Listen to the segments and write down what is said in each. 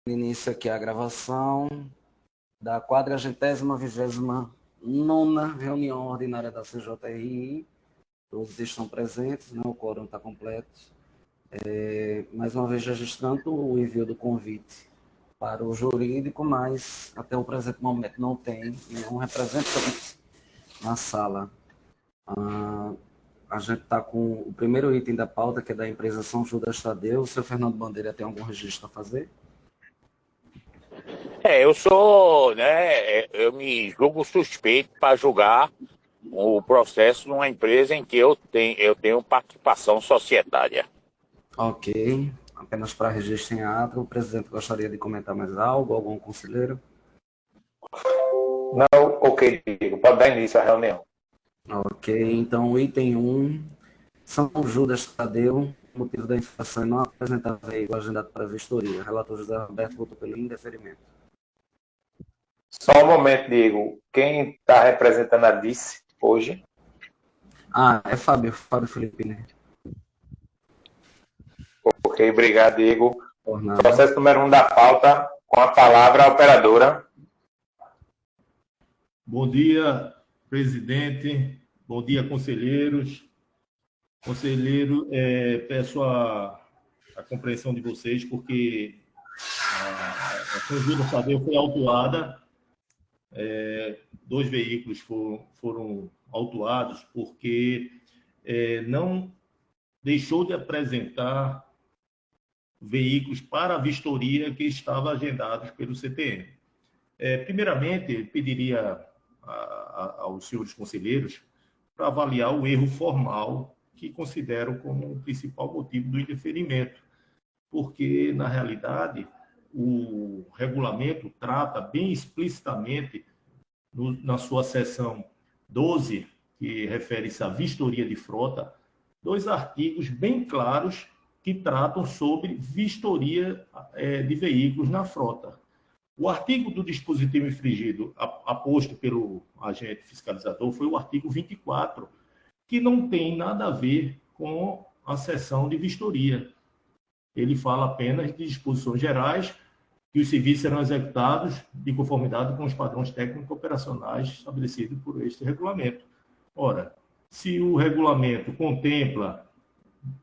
Início aqui a gravação da 429ª reunião ordinária da CJRI. Todos estão presentes, né? O quórum está completo. Mais uma vez registrando o envio do convite para o jurídico, mas até o presente momento não tem nenhum representante na sala. A gente está com o primeiro item da pauta, que é da empresa São Judas Tadeu. O seu Fernando Bandeira tem algum registro a fazer? Eu sou, né, eu me julgo suspeito para julgar o processo numa empresa em que eu tenho participação societária. Ok. Apenas para registro em ato, o presidente gostaria de comentar mais algo, algum conselheiro? Não, ok, Diego, pode dar início à reunião. Ok, então o item 1, São Judas Tadeu, motivo da infração é não apresentar veículo agendado para vistoria. Relator José Roberto votou pelo indeferimento. Só um momento, Diego. Quem está representando a DICE hoje? É Fábio Felipe, né? Ok, obrigado, Diego. Por nada. Processo número 1 da pauta, com a palavra a operadora. Bom dia, presidente. Bom dia, conselheiros. Conselheiro, peço a compreensão de vocês, porque a São Judas Tadeu foi autuada. 2 veículos foram autuados porque não deixou de apresentar veículos para a vistoria que estava agendados pelo CTM. Primeiramente, pediria aos senhores conselheiros para avaliar o erro formal que considero como o principal motivo do indeferimento, porque, na realidade, o regulamento trata bem explicitamente, na sua seção 12, que refere-se à vistoria de frota, 2 artigos bem claros que tratam sobre vistoria de veículos na frota. O artigo do dispositivo infringido aposto pelo agente fiscalizador foi o artigo 24, que não tem nada a ver com a seção de vistoria. Ele fala apenas de disposições gerais que os serviços serão executados de conformidade com os padrões técnico-operacionais estabelecidos por este regulamento. Ora, se o regulamento contempla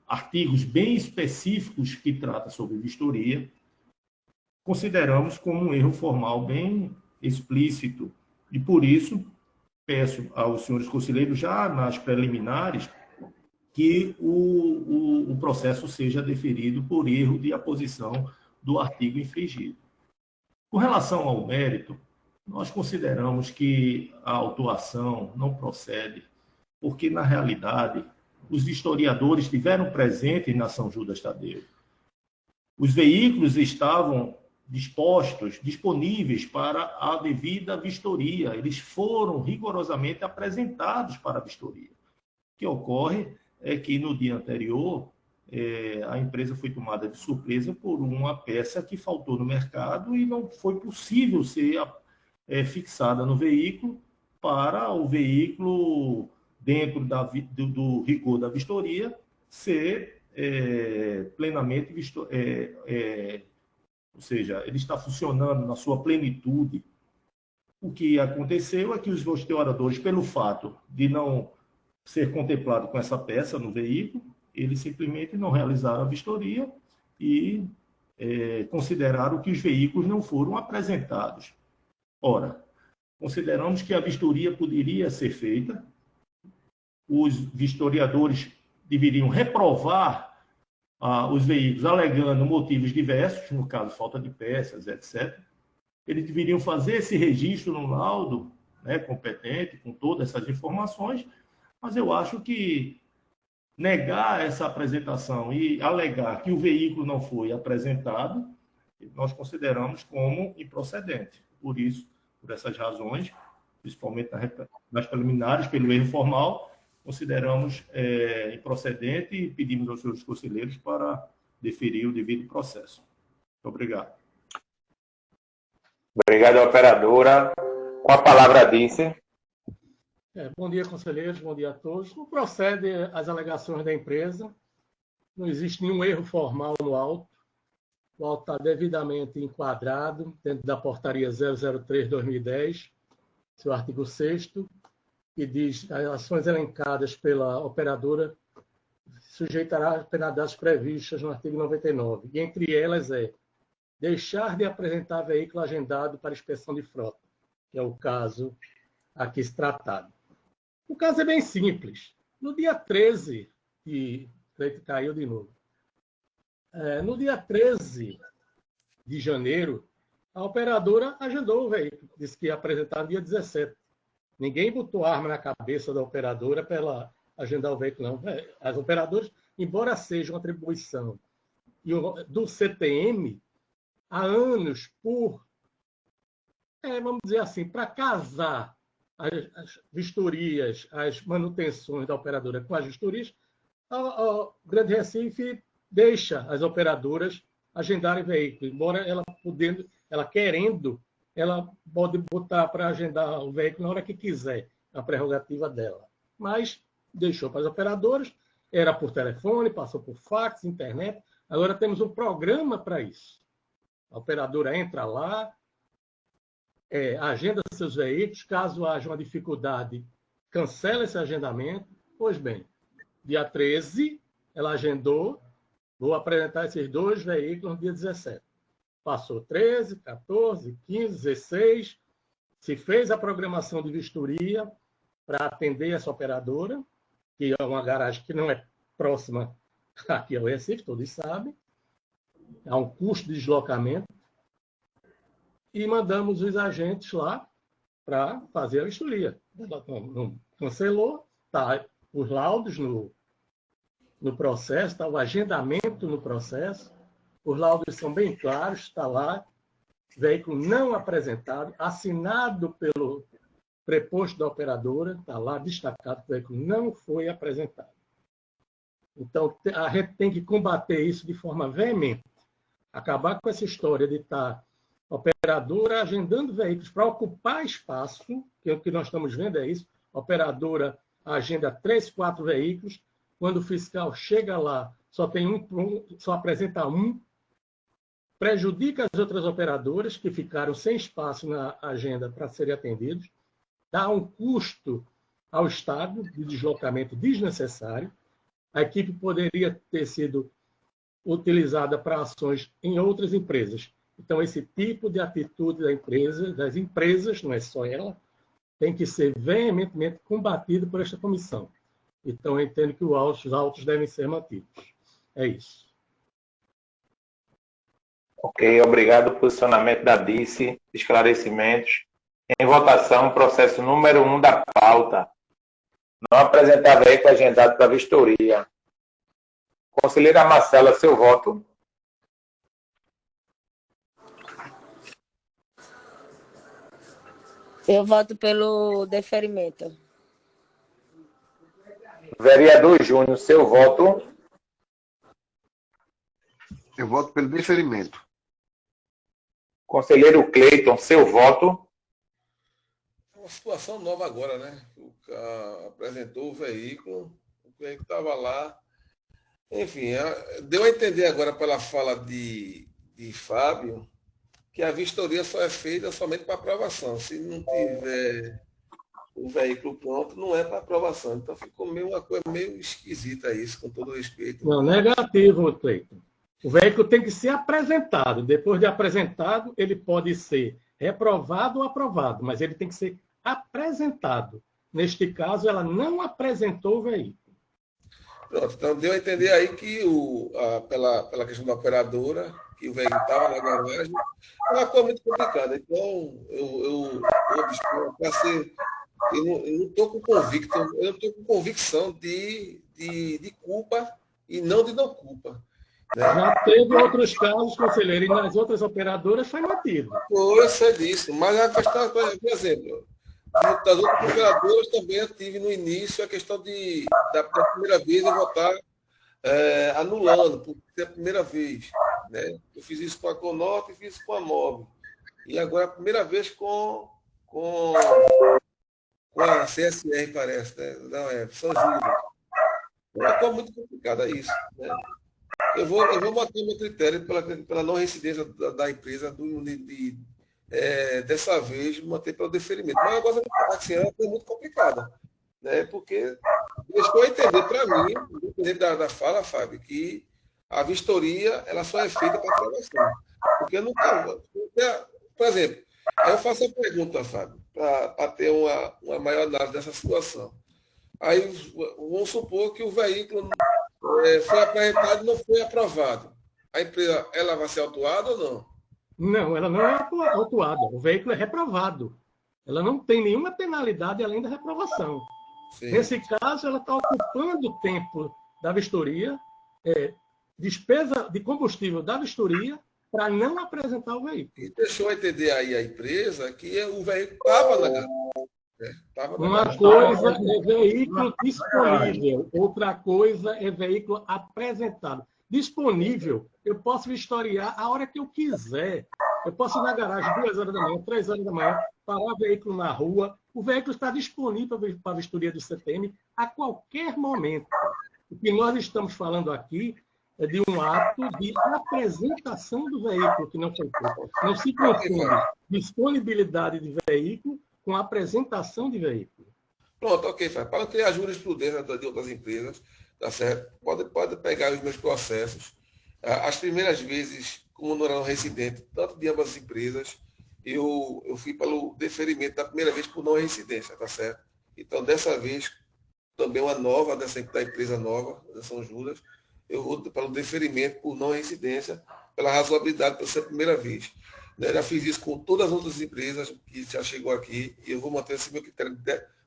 artigos bem específicos que tratam sobre vistoria, consideramos como um erro formal bem explícito. E, por isso, peço aos senhores conselheiros, já nas preliminares, que o processo seja deferido por erro de aposição do artigo infringido. Com relação ao mérito, nós consideramos que a autuação não procede, porque, na realidade, os historiadores estiveram presentes na São Judas Tadeu. Os veículos estavam disponíveis para a devida vistoria. Eles foram rigorosamente apresentados para a vistoria. O que ocorre é que, no dia anterior, a empresa foi tomada de surpresa por uma peça que faltou no mercado e não foi possível ser fixada no veículo para o veículo, dentro do rigor da vistoria, ser plenamente ou seja, ele está funcionando na sua plenitude. O que aconteceu é que os historiadores, pelo fato de não ser contemplado com essa peça no veículo, eles simplesmente não realizaram a vistoria e consideraram que os veículos não foram apresentados. Ora, consideramos que a vistoria poderia ser feita, os vistoriadores deveriam reprovar os veículos alegando motivos diversos, no caso, falta de peças, etc. Eles deveriam fazer esse registro no laudo, né, competente, com todas essas informações, mas eu acho que negar essa apresentação e alegar que o veículo não foi apresentado, nós consideramos como improcedente. Por isso, por essas razões, principalmente nas preliminares, pelo erro formal, consideramos improcedente e pedimos aos senhores conselheiros para deferir o devido processo. Muito obrigado. Obrigado, operadora. Com a palavra a DICE. Bom dia, conselheiros, bom dia a todos. Não procede as alegações da empresa, não existe nenhum erro formal no auto. o auto está devidamente enquadrado dentro da portaria 003/2010, seu artigo 6º, que diz que as ações elencadas pela operadora sujeitará as penalidades previstas no artigo 99, e entre elas é deixar de apresentar veículo agendado para inspeção de frota, que é o caso aqui se tratado. O caso é bem simples. No dia 13, e caiu de novo, no dia 13 de janeiro, a operadora agendou o veículo, disse que ia apresentar no dia 17. Ninguém botou arma na cabeça da operadora para ela agendar o veículo, não. As operadoras, embora seja uma atribuição do CTM, há anos, vamos dizer assim, para casar as vistorias, as manutenções da operadora com as vistorias, o Grande Recife deixa as operadoras agendarem veículo, embora ela querendo, ela pode botar para agendar o veículo na hora que quiser, a prerrogativa dela. Mas deixou para as operadoras, era por telefone, passou por fax, internet, agora temos um programa para isso. A operadora entra lá, agenda seus veículos, caso haja uma dificuldade, cancela esse agendamento. Pois bem, dia 13, ela agendou, vou apresentar esses 2 veículos no dia 17. Passou 13, 14, 15, 16, se fez a programação de vistoria para atender essa operadora, que é uma garagem que não é próxima aqui ao Recife, todos sabem, há um custo de deslocamento, e mandamos os agentes lá para fazer a vistoria. Ela não cancelou, tá os laudos no processo, está o agendamento no processo, os laudos são bem claros, está lá, veículo não apresentado, assinado pelo preposto da operadora, está lá destacado que o veículo não foi apresentado. Então, a gente tem que combater isso de forma veemente, acabar com essa história de estar operadora agendando veículos para ocupar espaço, que o que nós estamos vendo é isso, a operadora agenda 3, 4 veículos, quando o fiscal chega lá, só apresenta um, prejudica as outras operadoras que ficaram sem espaço na agenda para serem atendidos, dá um custo ao Estado de deslocamento desnecessário, a equipe poderia ter sido utilizada para ações em outras empresas. Então, esse tipo de atitude das empresas, não é só ela, tem que ser veementemente combatido por esta comissão. Então, eu entendo que os autos devem ser mantidos. É isso. Ok, obrigado. Posicionamento da DICE, esclarecimentos. Em votação, processo número 1 da pauta. Não apresentar veículo agendado para vistoria. Conselheira Marcela, seu voto. Eu voto pelo deferimento. Vereador Júnior, seu voto. Eu voto pelo deferimento. Conselheiro Cleiton, seu voto. É uma situação nova agora, né? O cara apresentou o veículo estava lá. Enfim, deu a entender agora pela fala de Fábio que a vistoria só é feita somente para aprovação. Se não tiver o veículo pronto, não é para aprovação. Então ficou uma coisa meio esquisita isso, com todo respeito. Não, negativo, Cleiton. O veículo tem que ser apresentado. Depois de apresentado, ele pode ser reprovado ou aprovado, mas ele tem que ser apresentado. Neste caso, ela não apresentou o veículo. Pronto, então deu a entender aí que pela questão da operadora, que o veículo estava na garagem, é uma coisa muito complicada. Então, eu não estou com convicto, eu não estou com convicção de culpa e não de não culpa. Né? Já teve outros casos, conselheiro, e nas outras operadoras foi mantido. Eu sei disso, mas a questão, por exemplo, das outras operadoras também eu tive no início a questão da primeira vez eu votar anulando, por ser a primeira vez. Né? Eu fiz isso com a Conorte e fiz isso com a Mob. E agora a primeira vez com a CSR, parece, né? Não, São Júlio. É uma coisa muito complicada isso. Né? eu vou manter meu critério pela não residência da empresa dessa vez, manter pelo deferimento. Mas agora assim, é muito complicada, né? Porque deixou entender para mim, independente da fala, Fábio, que a vistoria ela só é feita para aprovação. Porque eu nunca. Por exemplo, aí eu faço a pergunta, Fábio, para ter uma maior análise dessa situação. Aí vamos supor que o veículo foi apresentado e não foi aprovado. A empresa ela vai ser autuada ou não? Não, ela não é autuada. O veículo é reprovado. Ela não tem nenhuma penalidade além da reprovação. Sim. Nesse caso, ela está ocupando o tempo da vistoria, despesa de combustível da vistoria, para não apresentar o veículo. E deixou entender aí a empresa que o veículo estava na garagem. Uma coisa é veículo disponível, outra coisa é veículo apresentado. Disponível, eu posso vistoriar a hora que eu quiser. Eu posso ir na garagem 2 horas da manhã, 3 horas da manhã, parar o veículo na rua. O veículo está disponível para a vistoria do CTM a qualquer momento. O que nós estamos falando aqui é de um ato de apresentação do veículo que não foi feito. Não se confunde disponibilidade de veículo com apresentação de veículo. Pronto, ok, Fábio. Para criar jurisprudência de outras empresas, tá certo? Pode pegar os meus processos. As primeiras vezes, como não era um residente, tanto de ambas as empresas, eu fui pelo deferimento da primeira vez por não residência, tá certo? Então, dessa vez, também uma nova, da empresa nova, da São Judas, eu vou pelo deferimento por não residência, pela razoabilidade, por ser a primeira vez. Eu já fiz isso com todas as outras empresas que já chegou aqui e eu vou manter esse meu critério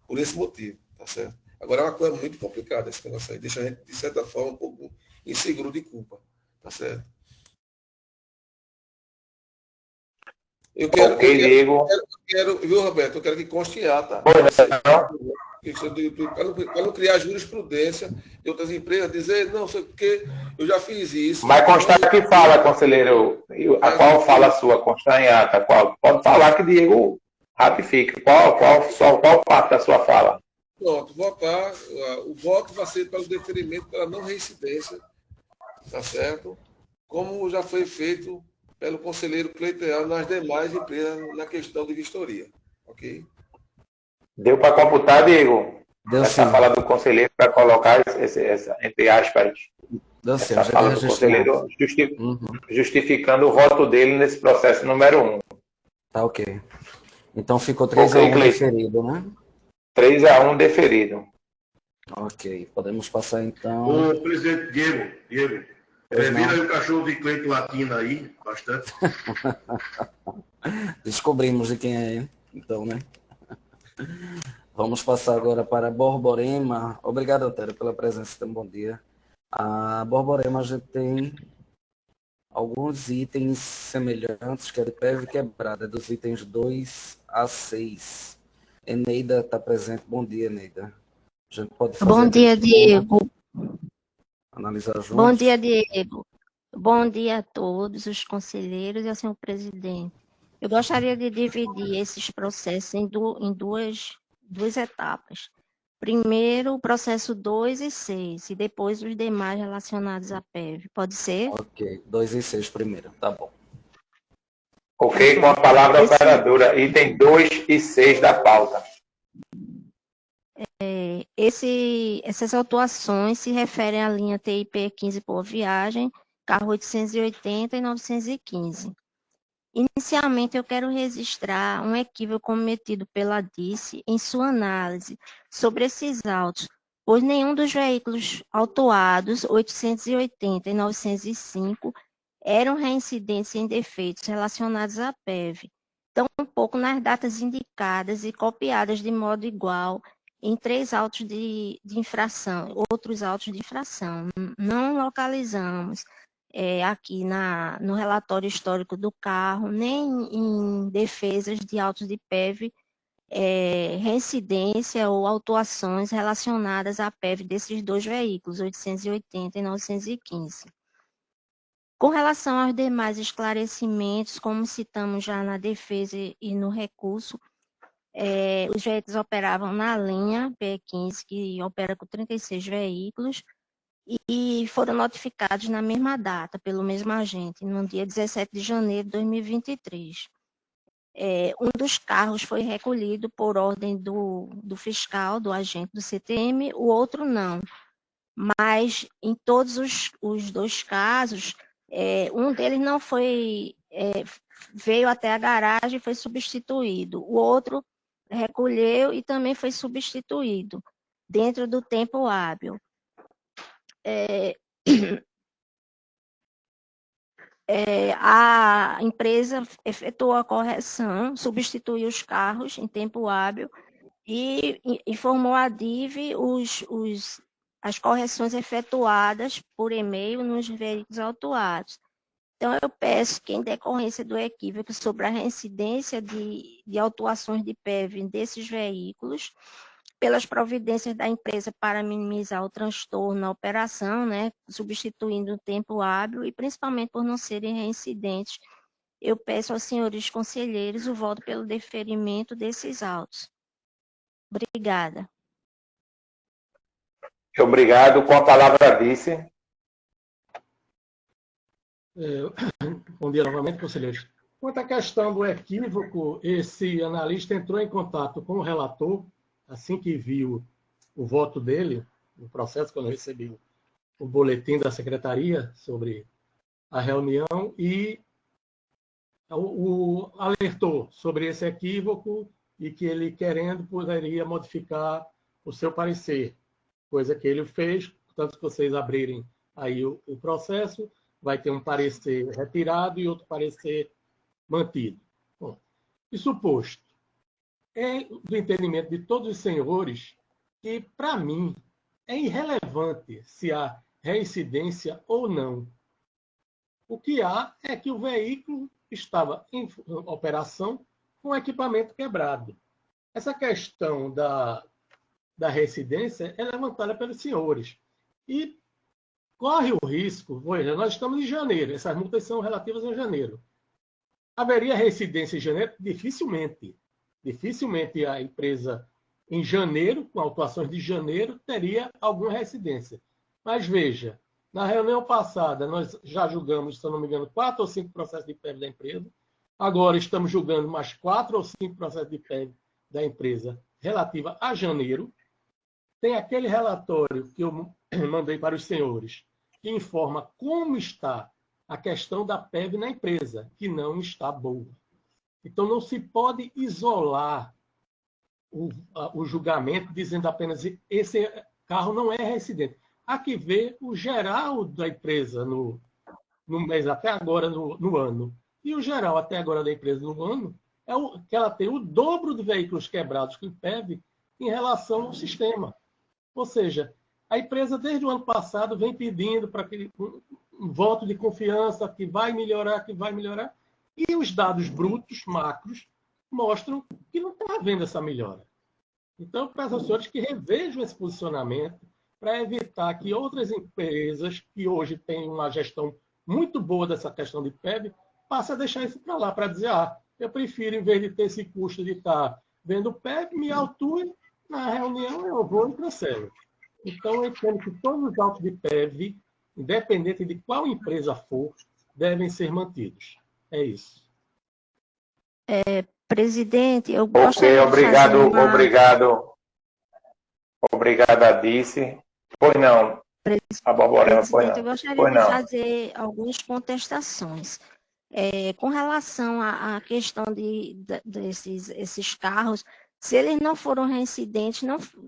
por esse motivo, tá certo? Agora é uma coisa muito complicada esse negócio aí, deixa a gente, de certa forma, um pouco inseguro de culpa, tá certo? Viu, Roberto? Eu quero que conste em ata. Para não criar jurisprudência de outras empresas, dizer, não sei o que, eu já fiz isso. Vai constar que fala, conselheiro, a qual fala sua, constar em ata, qual? Pode falar que Diego ratifique. Qual parte da sua fala? Pronto, votar, o voto vai ser pelo deferimento pela não reincidência, tá certo? Como já foi feito pelo conselheiro Cleiton nas demais empresas na questão de vistoria, ok? Deu para computar, Diego? Deu essa sim. fala do conselheiro para colocar essa, entre aspas, Deu sim, essa fala do conselheiro justificando o voto dele nesse processo número 1. Tá ok. Então ficou 3-1 deferido, né? 3-1 deferido. Ok, podemos passar então. Ô, presidente Diego, vira aí o cachorro de Cleito Latino aí, bastante. Descobrimos de quem é, então, né? Vamos passar agora para Borborema. Obrigado, Otério, pela presença. Então, bom dia. A Borborema, a gente tem alguns itens semelhantes, que é de PEV quebrada, dos itens 2 a 6. Eneida está presente. Bom dia, Eneida. A gente pode fazer. Bom dia, Diego. Analisar juntos. Bom dia, Diego. Bom dia a todos os conselheiros e ao senhor presidente. Eu gostaria de dividir esses processos em duas etapas. Primeiro, o processo 2 e 6, e depois os demais relacionados à PEV. Pode ser? Ok, 2 e 6 primeiro, tá bom. Ok, com a palavra operadora, item 2 e 6 da pauta. Essas autuações se referem à linha TIP 15 por viagem, carro 880 e 915. Inicialmente, eu quero registrar um equívoco cometido pela DICE em sua análise sobre esses autos, pois nenhum dos veículos autuados, 880 e 905, eram reincidentes em defeitos relacionados à PEV, tampouco nas datas indicadas e copiadas de modo igual em 3 autos de infração, outros autos de infração. Não localizamos aqui no relatório histórico do carro, nem em defesas de autos de PEV, reincidência ou autuações relacionadas à PEV desses 2 veículos, 880 e 915. Com relação aos demais esclarecimentos, como citamos já na defesa e no recurso, os veículos operavam na linha P15, que opera com 36 veículos, e foram notificados na mesma data, pelo mesmo agente, no dia 17 de janeiro de 2023. Um dos carros foi recolhido por ordem do fiscal, do agente do CTM, o outro não. Mas, em todos os dois casos, um deles não foi, veio até a garagem e foi substituído. O outro recolheu e também foi substituído, dentro do tempo hábil. A empresa efetuou a correção, substituiu os carros em tempo hábil e informou a DIV as correções efetuadas por e-mail nos veículos autuados. Então, eu peço que, em decorrência do equívoco sobre a reincidência de autuações de PEV desses veículos, pelas providências da empresa para minimizar o transtorno na operação, né, substituindo o tempo hábil e principalmente por não serem reincidentes, eu peço aos senhores conselheiros o voto pelo deferimento desses autos. Obrigada. Obrigado. Com a palavra, Dice. Bom dia novamente, conselheiros. Quanto à questão do equívoco, esse analista entrou em contato com o relator assim que viu o voto dele, no processo, quando eu recebi o boletim da secretaria sobre a reunião, e o alertou sobre esse equívoco e que ele, querendo, poderia modificar o seu parecer, coisa que ele fez. Portanto, se vocês abrirem aí o processo, vai ter um parecer retirado e outro parecer mantido. Bom, isso posto, do entendimento de todos os senhores que, para mim, é irrelevante se há reincidência ou não. O que há é que o veículo estava em operação com o equipamento quebrado. Essa questão da reincidência é levantada pelos senhores. E corre o risco, nós estamos em janeiro, essas multas são relativas a janeiro. Haveria reincidência em janeiro? Dificilmente. Dificilmente a empresa, em janeiro, com autuações de janeiro, teria alguma reincidência. Mas veja, na reunião passada, nós já julgamos, se eu não me engano, 4 ou 5 processos de PEV da empresa. Agora estamos julgando mais 4 ou 5 processos de PEV da empresa relativa a janeiro. Tem aquele relatório que eu mandei para os senhores, que informa como está a questão da PEV na empresa, que não está boa. Então, não se pode isolar o julgamento dizendo apenas esse carro não é reincidente. Há que ver o geral da empresa no mês até agora, no ano. E o geral até agora da empresa no ano é que ela tem o dobro de veículos quebrados que o PEV em relação ao sistema. Ou seja, a empresa, desde o ano passado, vem pedindo para que um voto de confiança que vai melhorar, e os dados brutos, macros, mostram que não está havendo essa melhora. Então, eu peço aos senhores que revejam esse posicionamento para evitar que outras empresas que hoje têm uma gestão muito boa dessa questão de PEV passem a deixar isso para lá, para dizer, eu prefiro, em vez de ter esse custo de estar vendo PEV, me autue, na reunião eu vou e cancelo. Então, eu entendo que todos os autos de PEV, independente de qual empresa for, devem ser mantidos. É isso. Presidente, eu gostaria obrigado, de fazer Obrigado, Adice. Pois não. Presidente, eu gostaria de fazer algumas contestações. Com relação à questão desses carros, se eles não foram reincidentes,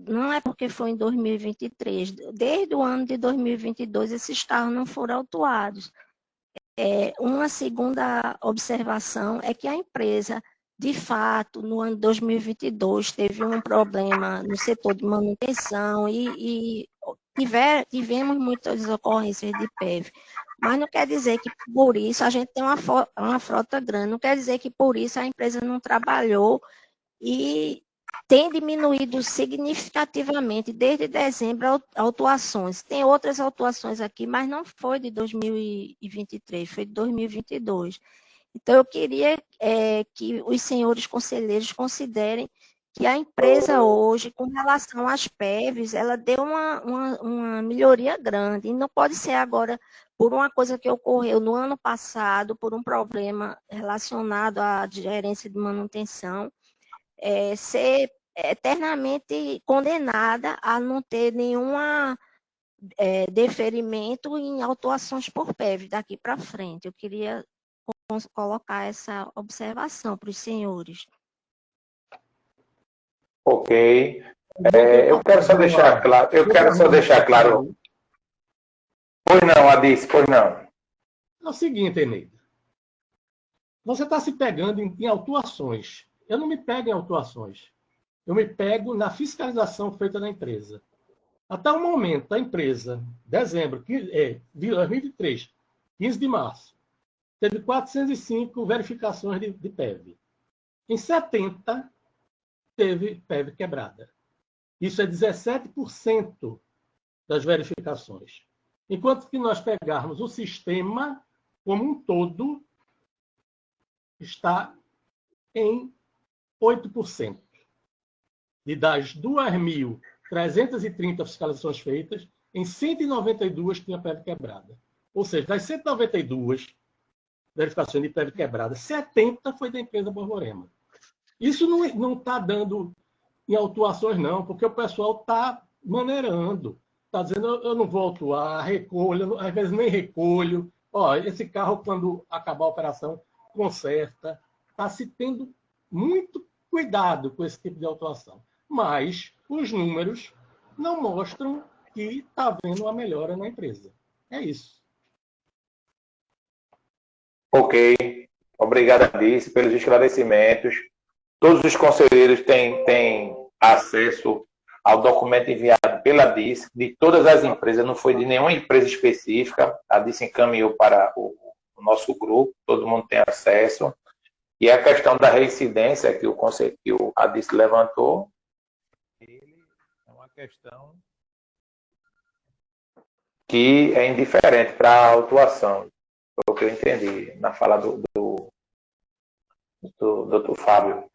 não é porque foi em 2023. Desde o ano de 2022, esses carros não foram autuados. Uma segunda observação é que a empresa, de fato, no ano de 2022, teve um problema no setor de manutenção e tivemos muitas ocorrências de PEV. Mas não quer dizer que, por isso, a gente tem uma frota grande. Não quer dizer que, por isso, a empresa não trabalhou e tem diminuído significativamente, desde dezembro, autuações. Tem outras autuações aqui, mas não foi de 2023, foi de 2022. Então, eu queria que os senhores conselheiros considerem que a empresa hoje, com relação às PEVs, ela deu uma melhoria grande. E não pode ser agora por uma coisa que ocorreu no ano passado, por um problema relacionado à gerência de manutenção, ser eternamente condenada a não ter nenhum deferimento em autuações por PEV daqui para frente. Eu queria colocar essa observação para os senhores. Ok. Eu quero só deixar claro. Pois não, Adice, pois não. É o seguinte, Eneida. Você está se pegando em autuações. Eu não me pego em autuações. Eu me pego na fiscalização feita na empresa. Até o momento, a empresa, dezembro de 2023, 15 de março, teve 405 verificações de PEV. Em 70, teve PEV quebrada. Isso é 17% das verificações. Enquanto que nós pegarmos o sistema como um todo, está em 8%. E das 2.330 fiscalizações feitas, em 192 tinha PEV quebrada. Ou seja, das 192 verificações de PEV quebrada, 70 foi da empresa Borborema. Isso não está dando em autuações, não, porque o pessoal está maneirando. Está dizendo, eu não vou autuar, recolho, às vezes nem recolho. Esse carro, quando acabar a operação, conserta. Está se tendo muito cuidado com esse tipo de autuação. Mas os números não mostram que está havendo uma melhora na empresa. É isso. Ok. Obrigado, Alice, pelos esclarecimentos. Todos os conselheiros têm acesso ao documento enviado pela DIS, de todas as empresas, não foi de nenhuma empresa específica. A DIS encaminhou para o nosso grupo, todo mundo tem acesso. E a questão da reincidência que a DIS levantou, é uma questão que é indiferente para a autuação, foi o que eu entendi na fala do Dr. Fábio.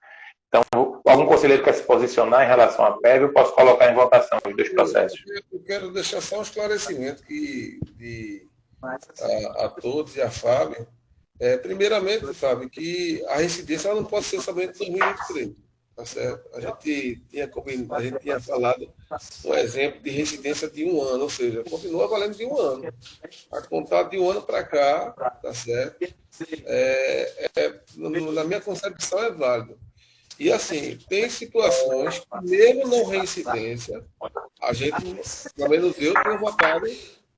Então, algum conselheiro quer se posicionar em relação à PEV, eu posso colocar em votação os dois processos. Eu quero deixar só um esclarecimento a todos e a Fábio. Primeiramente, Fábio, que a reincidência ela não pode ser somente 2023. Tá certo? A gente tinha falado um exemplo de reincidência de 1 ano, ou seja, continua valendo de 1 ano. A contar de 1 ano para cá, tá certo? Na minha concepção é válido. E assim, tem situações que mesmo não reincidência, a gente, pelo menos eu, tenho votado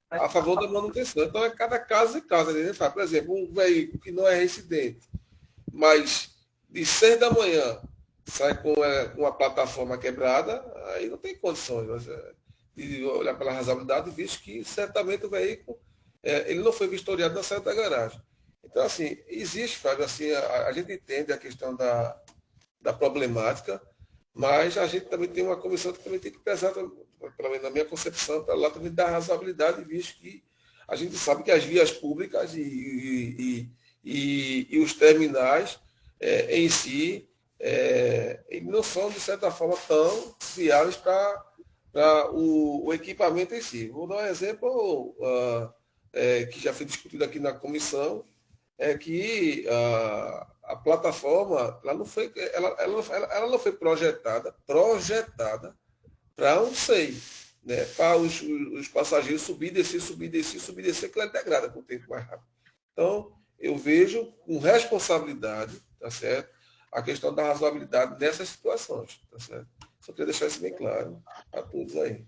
a favor da manutenção. Então é cada caso e caso, né? Por exemplo, um veículo que não é reincidente, mas de 6 da manhã sai com uma plataforma quebrada, aí não tem condições de olhar pela razoabilidade, visto que certamente o veículo ele não foi vistoriado na saída da garagem. Então, assim, existe, Fábio, assim, a gente entende a questão da problemática, mas a gente também tem uma comissão que também tem que pesar, pelo menos na minha concepção, para lá também dar razoabilidade, visto que a gente sabe que as vias públicas e os terminais em si não são, de certa forma, tão viáveis para o equipamento em si. Vou dar um exemplo que já foi discutido aqui na comissão, que a plataforma ela não foi projetada para um SEI, né? Para os passageiros subir, descer, que ela integrada com o tempo mais rápido. Então, eu vejo com responsabilidade, tá certo, a questão da razoabilidade nessas situações, tá certo? Só queria deixar isso bem claro a todos aí.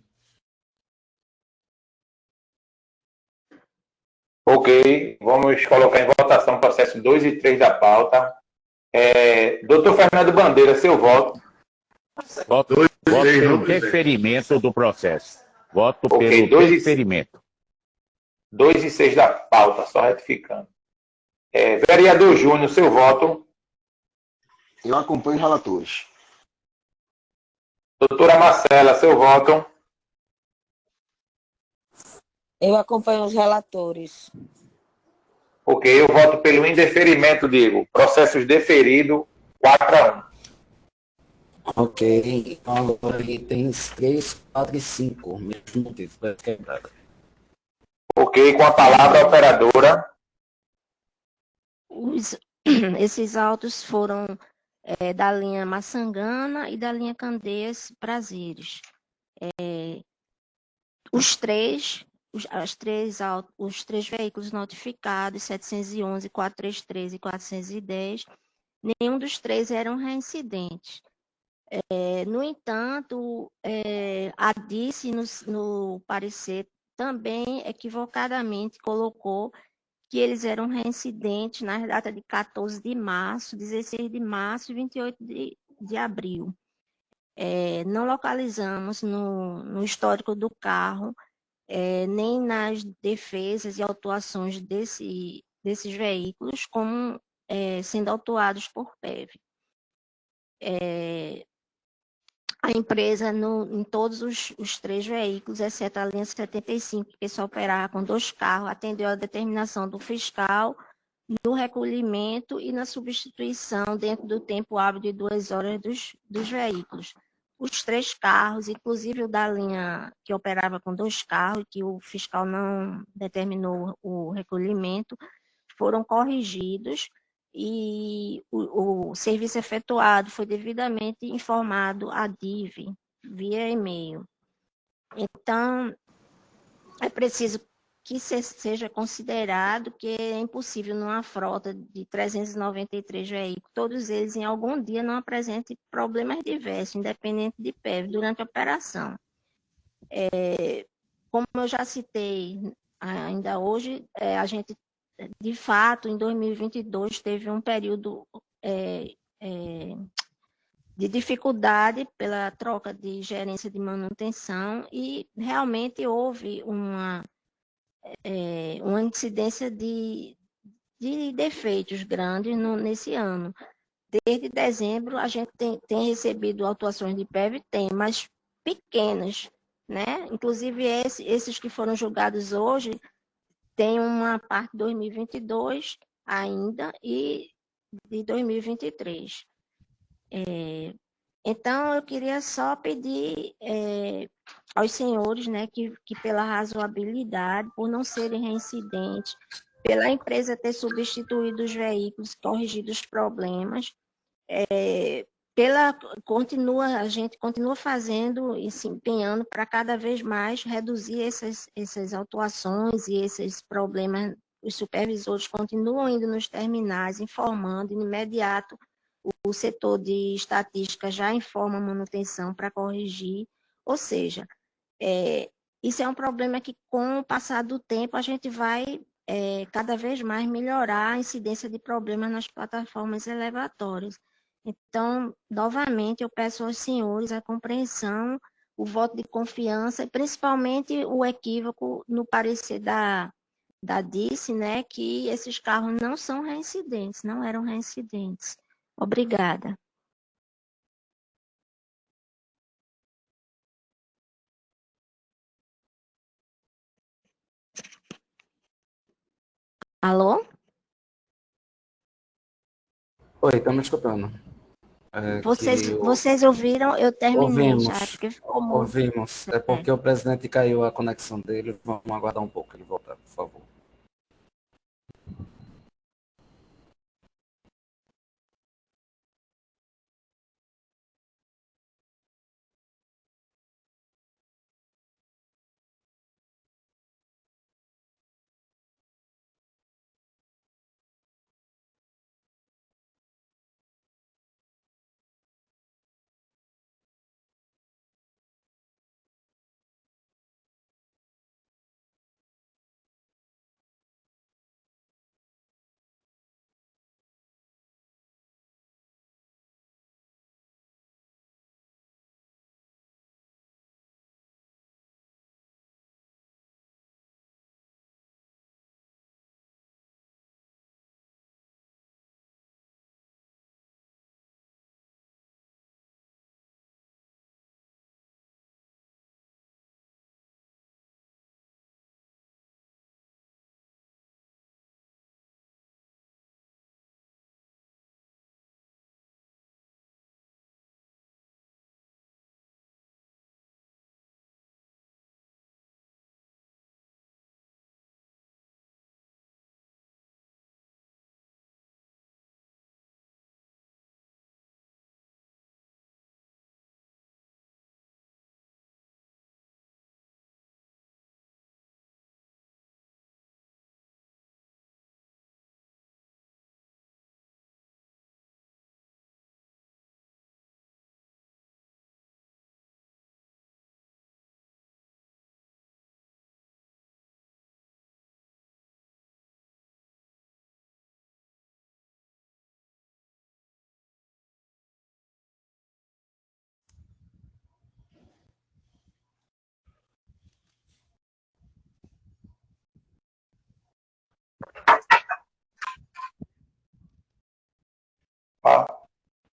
Ok, vamos colocar em votação o processo 2 e 3 da pauta. Doutor Fernando Bandeira, seu voto. Voto pelo deferimento do processo. Voto pelo deferimento. 2 e 6 da pauta, só retificando. Vereador Júnior, seu voto. Eu acompanho os relatores. Doutora Marcela, seu voto. Eu acompanho os relatores. Ok, eu voto pelo indeferimento, Diego. Processos deferidos, 4-1. Ok, então agora itens 3, 4 e 5, mesmo motivo, peça quebrada. Ok, com a palavra a operadora. Esses autos foram da linha Maçangana e da linha Candeias Prazeres. Os três, os três veículos notificados, 711, 433 e 410, nenhum dos três eram reincidentes. No entanto, a DICE, no parecer, também equivocadamente colocou que eles eram reincidentes na data de 14 de março, 16 de março e 28 de abril. Não localizamos no histórico do carro, nem nas defesas e autuações desses veículos como sendo autuados por PEV. A empresa, em todos os três veículos, exceto a linha 75, que só operava com 2 carros, atendeu à determinação do fiscal no recolhimento e na substituição dentro do tempo hábil de 2 horas dos veículos. Os 3 carros, inclusive o da linha que operava com 2 carros, que o fiscal não determinou o recolhimento, foram corrigidos e o serviço efetuado foi devidamente informado à DIV via e-mail. Então, é preciso que seja considerado que é impossível numa frota de 393 veículos, todos eles em algum dia não apresentem problemas diversos, independente de PEV, durante a operação. Como eu já citei ainda hoje, a gente, de fato, em 2022, teve um período de dificuldade pela troca de gerência de manutenção e realmente houve uma incidência de defeitos grandes nesse ano. Desde dezembro, a gente tem recebido autuações de PEV, mas pequenas, né? Inclusive, esses que foram julgados hoje, tem uma parte de 2022 ainda e de 2023. Então, eu queria só pedir aos senhores, né, que pela razoabilidade, por não serem reincidentes, pela empresa ter substituído os veículos, corrigido os problemas, a gente continua fazendo e se empenhando para cada vez mais reduzir essas autuações e esses problemas. Os supervisores continuam indo nos terminais, informando, de imediato o setor de estatística já informa a manutenção para corrigir, ou seja, isso é um problema que, com o passar do tempo, a gente vai cada vez mais melhorar a incidência de problemas nas plataformas elevatórias. Então, novamente, eu peço aos senhores a compreensão, o voto de confiança e principalmente o equívoco no parecer da DICE, né, que esses carros não são reincidentes, não eram reincidentes. Obrigada. Alô? Oi, estamos escutando. Vocês ouviram? Eu terminei já, porque ficou muito. Ouvimos. É porque o presidente caiu a conexão dele. Vamos aguardar um pouco ele voltar, por favor.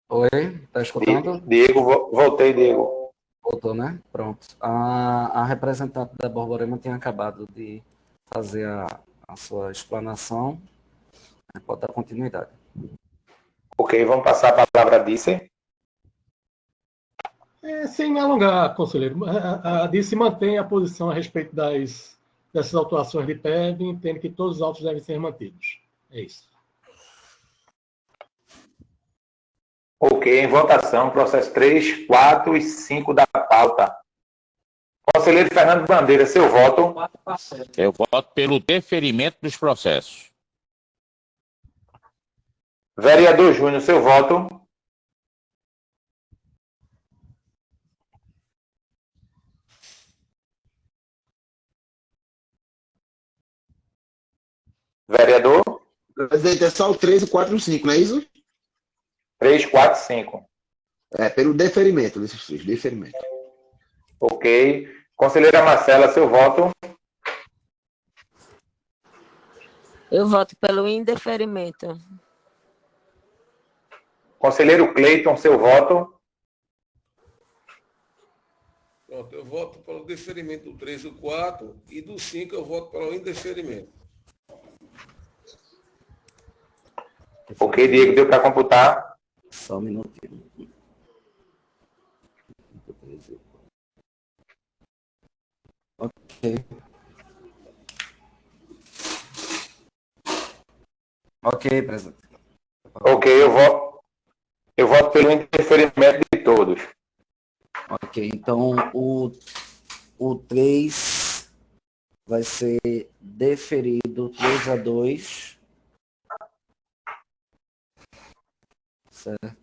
Oi, tá escutando? Diego, voltei, Diego. Voltou, né? Pronto. A representante da Borborema tinha acabado de fazer a sua explanação. Pode dar continuidade. Ok, vamos passar a palavra a Dice. Sem me alongar, conselheiro, a DICE mantém a posição a respeito dessas autuações de PEV e entende que todos os autos devem ser mantidos. É isso. Ok, em votação, processo 3, 4 e 5 da pauta. Conselheiro Fernando Bandeira, seu voto. Eu voto pelo deferimento dos processos. Vereador Júnior, seu voto. Vereador? Presidente, é só o 3, o 4 e o 5, não é isso? 3, 4, 5. Pelo deferimento desses três, deferimento. Ok. Conselheira Marcela, seu voto. Eu voto pelo indeferimento. Conselheiro Cleiton, seu voto. Pronto, eu voto pelo deferimento do 3 e do 4 e do 5 eu voto pelo indeferimento. Ok, Diego, deu para computar? Só um minutinho. Ok. Ok, presidente. Ok, eu voto pelo interferimento de todos. Ok, então o 3 vai ser deferido 3-2. Certo.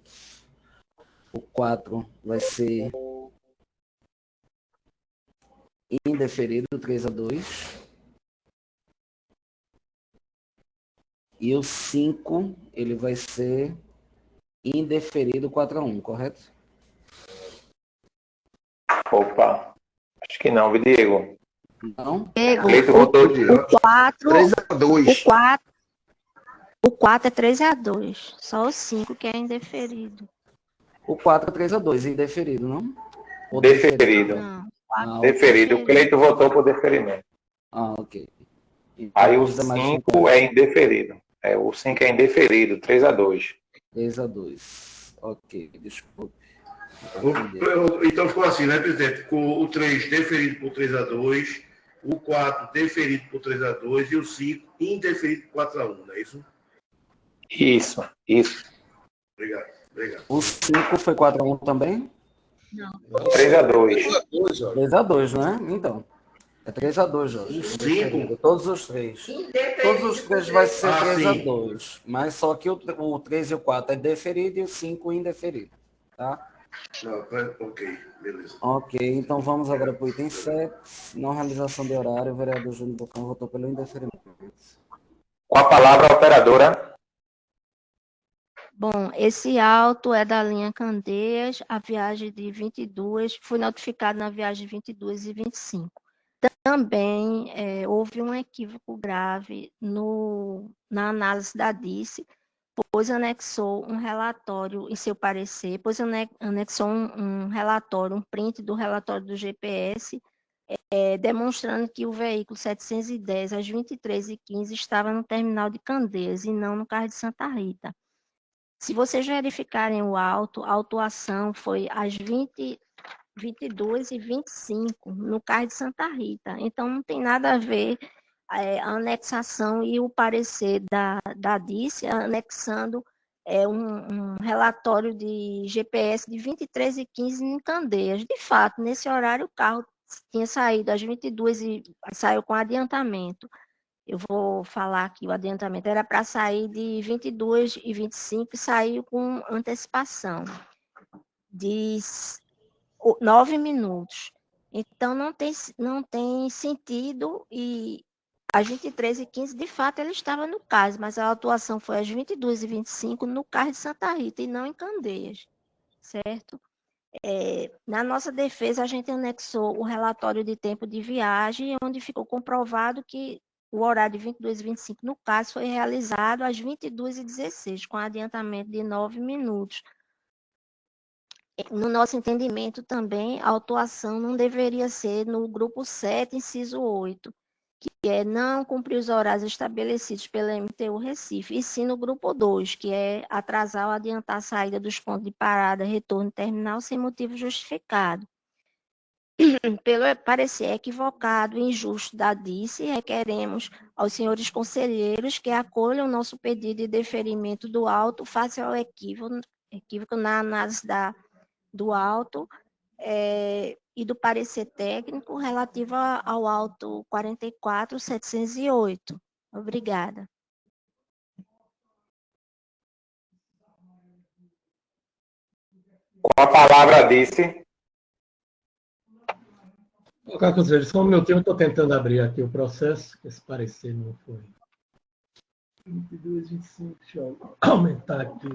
O 4 vai ser indeferido 3-2. E o 5, ele vai ser indeferido 4-1, correto? Opa, acho que não, viu, Diego? Não? Cleiton votou de... O 4, 3-2. o 4 é 3-2. Só o 5 que é indeferido. O 4 é 3-2, indeferido, não? Ou Deferido. Não. Deferido. O Cleiton votou por deferimento. Ok. Então, Aí o os demais 5 é indeferido. O 5 é indeferido, 3-2. 3-2. Ok, desculpe. Então ficou assim, né, presidente? Ficou o 3 deferido por 3-2, o 4 deferido por 3-2 e o 5 indeferido por 4-1, não é isso? Isso. Obrigado. O 5 foi 4-1 também? Não. 3-2. 3-2, né? Então. É 3-2, Jorge. O 5? Todos os três. Todos os três vai ser 3-2. Sim. Mas só que o 3 e o 4 é deferido e o 5 indeferido. Tá? Não, ok, beleza. Ok, então vamos agora para o item 7. Não realização de horário. O vereador Júnior Bocão votou pelo indeferimento. Com a palavra, a operadora. Bom, esse auto é da linha Candeias, a viagem de 22, fui notificado na viagem 22 e 25. Também houve um equívoco grave na análise da DICE, pois anexou um relatório em seu parecer, pois anexou um relatório, um print do relatório do GPS, demonstrando que o veículo 710 às 23h15 estava no terminal de Candeias e não no Cais de Santa Rita. Se vocês verificarem o auto, a autuação foi às 22h25, no Cais de Santa Rita. Então, não tem nada a ver a anexação e o parecer da DICE anexando um relatório de GPS de 23h15 em Candeias. De fato, nesse horário, o carro tinha saído às 22 e saiu com adiantamento. Eu vou falar aqui o adiantamento. Era para sair de 22h25 e saiu com antecipação de 9 minutos. Então, não tem sentido e às 23h15, de fato, ele estava no cais, mas a autuação foi às 22h25 no cais de Santa Rita e não em Candeias, certo? Na nossa defesa, a gente anexou o relatório de tempo de viagem, onde ficou comprovado que o horário de 22h25, no caso, foi realizado às 22h16, com adiantamento de 9 minutos. No nosso entendimento também, a autuação não deveria ser no grupo 7, inciso 8, que é não cumprir os horários estabelecidos pela MTU Recife, e sim no grupo 2, que é atrasar ou adiantar a saída dos pontos de parada, retorno e terminal sem motivo justificado. Pelo parecer equivocado e injusto da DICE, requeremos aos senhores conselheiros que acolham o nosso pedido de deferimento do auto face ao equívoco na análise do auto e do parecer técnico relativo ao auto 44.708. Obrigada. Com a palavra, Disse. Conselheiro, só um minutinho, eu estou tentando abrir aqui o processo, que esse parecer não foi. 22, 25, deixa eu aumentar aqui.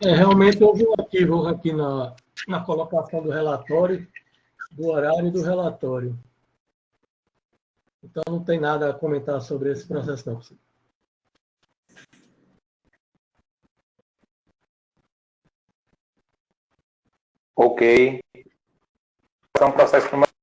Realmente houve um equívoco aqui na colocação do relatório, do horário e do relatório. Então, não tem nada a comentar sobre esse processo, não. Ok. Então, processo número...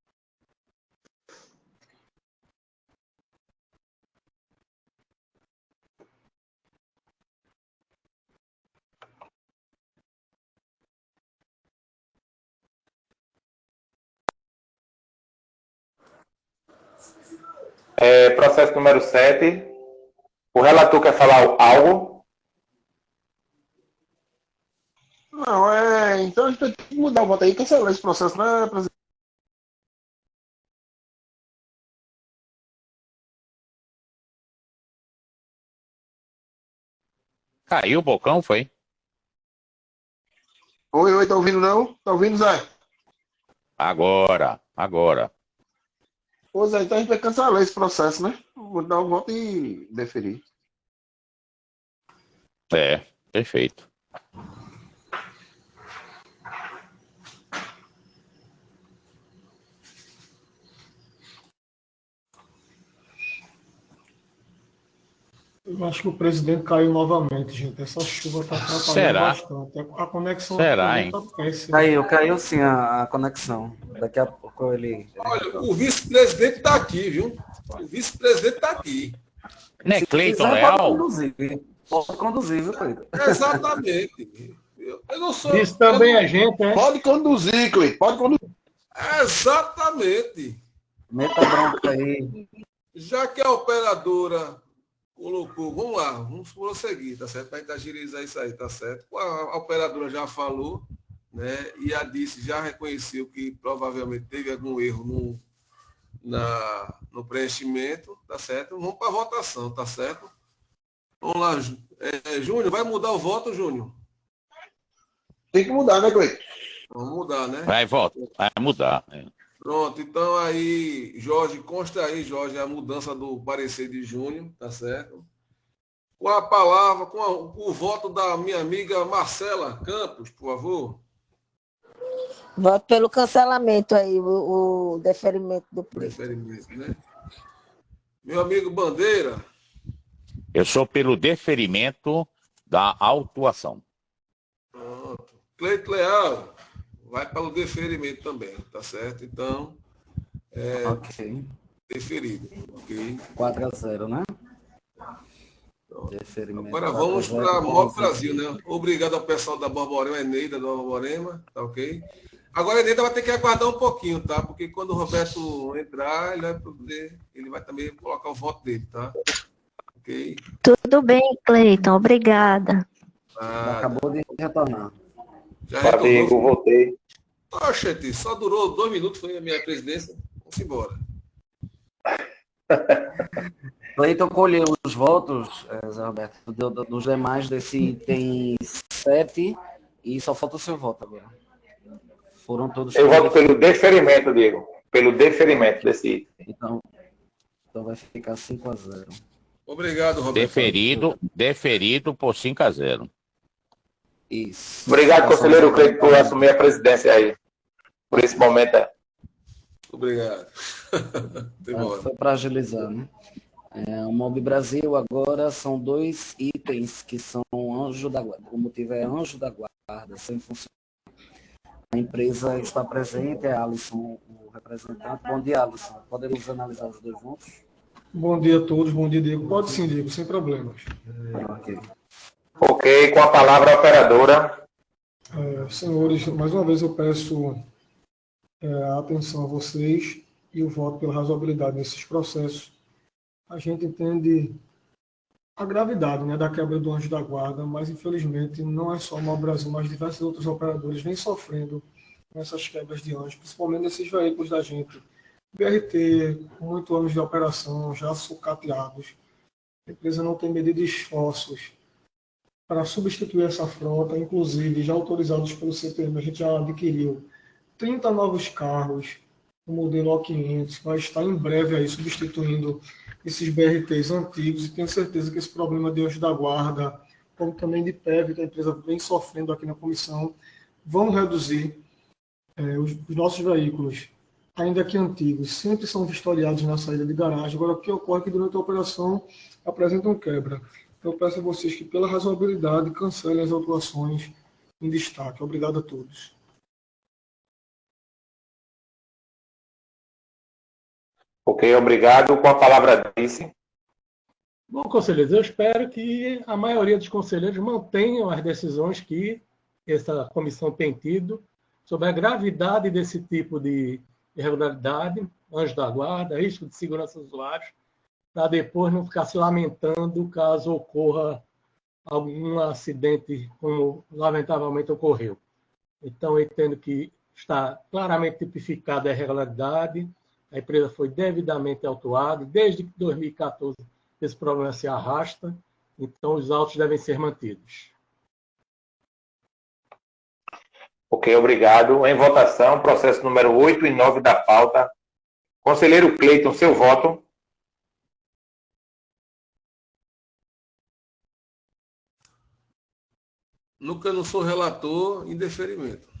processo número 7. O relator quer falar algo? Não, então a gente tem que mudar o voto aí, cancelar esse processo, né, presidente? Caiu o bocão, foi? Oi, tá ouvindo não? Tá ouvindo, Zé? Agora. Ô, Zé, então a gente vai cancelar esse processo, né? Mudar o voto e deferir. Perfeito. Eu acho que o presidente caiu novamente, gente. Essa chuva está atrapalhando bastante. A conexão Será, está péssima. Caiu sim a conexão. Daqui a pouco ele... Olha, o vice-presidente está aqui, viu? O vice-presidente está aqui. Não é Cleiton quiser, Leal? Pode conduzir, viu, Cleiton? Exatamente. Eu não sou... Isso também é gente, né? Pode conduzir, Cleiton. Pode conduzir. Exatamente. Meta bronca aí. Já que a operadora colocou, vamos lá, vamos prosseguir, tá certo? Para a gente agilizar isso aí, tá certo? A operadora já falou, né? E a DICE já reconheceu que provavelmente teve algum erro no preenchimento, tá certo? Vamos para a votação, tá certo? Vamos lá, Júnior, vai mudar o voto, Júnior? Tem que mudar, né, Cleiton? Vamos mudar, né? Vai mudar. Pronto, então aí, Jorge, consta aí, Jorge, a mudança do parecer de Júnior, tá certo? Com a palavra, com o voto da minha amiga Marcela Campos, por favor. Voto pelo cancelamento aí, o deferimento do pleito. Deferimento, né? Meu amigo Bandeira. Eu sou pelo deferimento da autuação. Pronto. Cleito Leal. Vai para o deferimento também, tá certo? Então, ok. Deferido, ok? 4-0, né? Deferimento. Agora vamos para a Mob Brasil, né? Obrigado ao pessoal da Borborema, Eneida da Borborema, tá ok? Agora a Eneida vai ter que aguardar um pouquinho, tá? Porque quando o Roberto entrar, ele vai também colocar o voto dele, tá? Ok? Tudo bem, Cleiton, obrigada. Acabou de retornar. Já retornou? Voltei. Oxente, só durou 2 minutos, foi a minha presidência. Vamos embora. Cleiton colheu os votos, Zé Roberto, dos demais desse item 7 e só falta o seu voto agora. Foram todos... Eu voto pelo deferimento, Diego. Pelo deferimento desse item. Então, Então vai ficar 5-0. Obrigado, Roberto. Deferido por 5-0. Isso. Obrigado, conselheiro Cleiton, por assumir a presidência aí. Por esse momento aí. Obrigado. Foi para agilizar, né? O Mob Brasil agora são 2 itens que são anjo da guarda. O motivo é anjo da guarda, sem funcionar. A empresa está presente, é Alisson, o representante. Bom dia, Alisson. Podemos analisar os dois juntos? Bom dia a todos, bom dia, Diego. Pode sim, Diego, sem problemas. Ok, com a palavra a operadora. Senhores, mais uma vez eu peço a atenção a vocês e o voto pela razoabilidade nesses processos. A gente entende a gravidade, né, da quebra do anjo da guarda, mas infelizmente não é só o Mob Brasil, mas diversos outros operadores vêm sofrendo com essas quebras de anjo, principalmente nesses veículos da gente. BRT, com 8 anos de operação, já sucateados. A empresa não tem medido esforços para substituir essa frota, inclusive já autorizados pelo CPM, a gente já adquiriu 30 novos carros, o modelo O500, vai estar em breve aí substituindo esses BRTs antigos, e tenho certeza que esse problema de anjo da guarda, como também de PEV, que a empresa vem sofrendo aqui na comissão, vão reduzir os nossos veículos, ainda que antigos, sempre são vistoriados na saída de garagem. Agora, o que ocorre é que durante a operação apresentam quebra. Então, eu peço a vocês que, pela razoabilidade, cancelem as autuações em destaque. Obrigado a todos. Ok, obrigado. Com a palavra, Disse. Bom, conselheiros, eu espero que a maioria dos conselheiros mantenham as decisões que essa comissão tem tido sobre a gravidade desse tipo de irregularidade, anjo da guarda, risco de segurança dos usuários, para depois não ficar se lamentando caso ocorra algum acidente como lamentavelmente ocorreu. Então, eu entendo que está claramente tipificada a irregularidade, a empresa foi devidamente autuada, desde 2014 esse problema se arrasta, então os autos devem ser mantidos. Ok, obrigado. Em votação, processo número 8 e 9 da pauta. Conselheiro Cleiton, seu voto. No que eu não sou relator, indeferimento.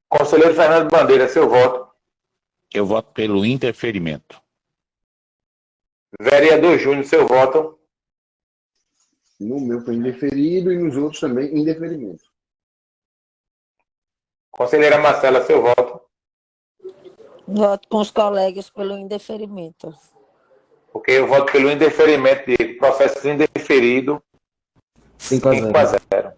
Conselheiro Fernando Bandeira, seu voto. Eu voto pelo interferimento. Vereador Júnior, seu voto. No meu foi indeferido e nos outros também indeferimento. Conselheira Marcela, seu voto. Voto com os colegas pelo indeferimento. Ok, eu voto pelo indeferimento de processo indeferido. 5-0.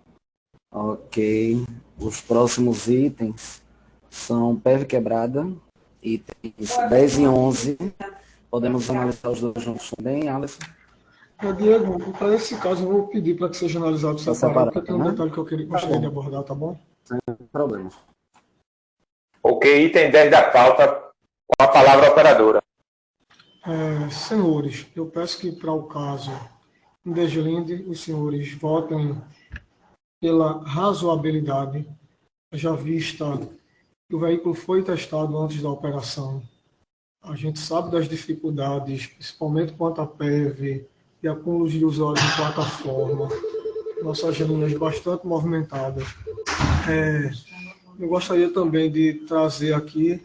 Ok. Os próximos itens são PEV quebrada, itens 10 e 11. Podemos analisar os dois juntos também, Alisson? Diego, para esse caso, eu vou pedir para que seja analisado separado, porque tem um detalhe que eu gostaria de abordar, tá bom? Sem problema. Ok, item 10 da pauta, com a palavra operadora. Senhores, eu peço que para o caso Indeslinde, os senhores votem pela razoabilidade, já vista que o veículo foi testado antes da operação. A gente sabe das dificuldades, principalmente quanto à PEV e acúmulos de usuários de plataforma. Nossas linhas bastante movimentadas. Eu gostaria também de trazer aqui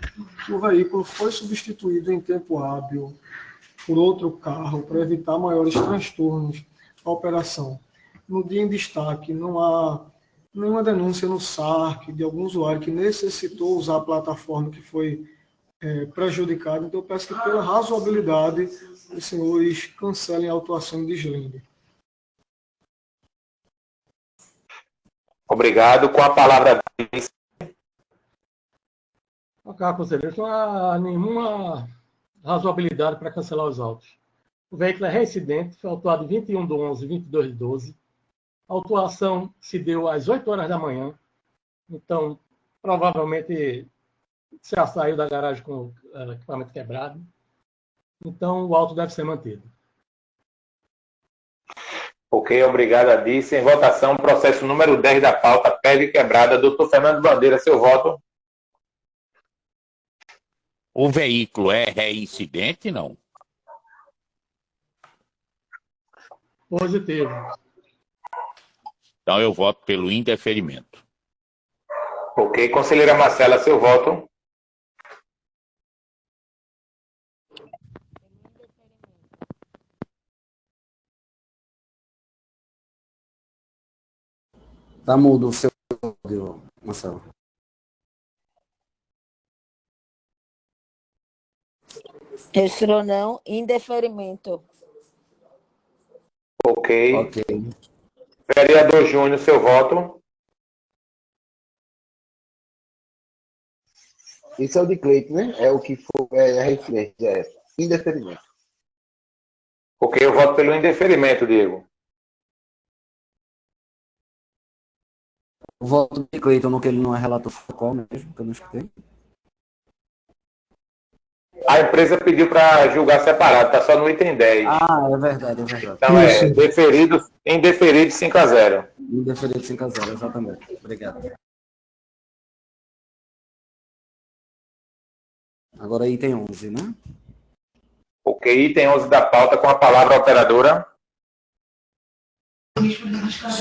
que o veículo foi substituído em tempo hábil por outro carro para evitar maiores transtornos à operação. No dia em destaque, não há nenhuma denúncia no SARC de algum usuário que necessitou usar a plataforma que foi prejudicada. Então, eu peço que, pela razoabilidade, os senhores cancelem a autuação de Deslinde. Obrigado. Com a palavra, Ok, conselheiro, não há nenhuma razoabilidade para cancelar os autos. O veículo é reincidente, foi autuado em 21/11, 22/12. A autuação se deu às 8 horas da manhã, então provavelmente já saiu da garagem com o equipamento quebrado. Então o auto deve ser mantido. Ok, obrigado, Adice. Em votação, processo número 10 da pauta, PEV quebrada. Doutor Fernando Bandeira, seu voto. O veículo é reincidente, não? Positivo. Então eu voto pelo indeferimento. Ok. Conselheira Marcela, seu voto. Tá mudo o seu áudio, Marcelo. Registrou não, indeferimento. Ok. Ok. Vereador Júnior, seu voto. Esse é o de Cleiton, né? É o que for, é a referência, é indeferimento. Ok, eu voto pelo indeferimento, Diego. O voto de Cleiton no que ele não é relator focal mesmo, que eu não escutei. A empresa pediu para julgar separado, tá só no item 10. Ah, é verdade, é verdade. Então é Isso. deferido, indeferido 5-0. Indeferido 5-0, exatamente. Obrigado. Agora item 11, né? Ok, item 11 da pauta com a palavra a operadora.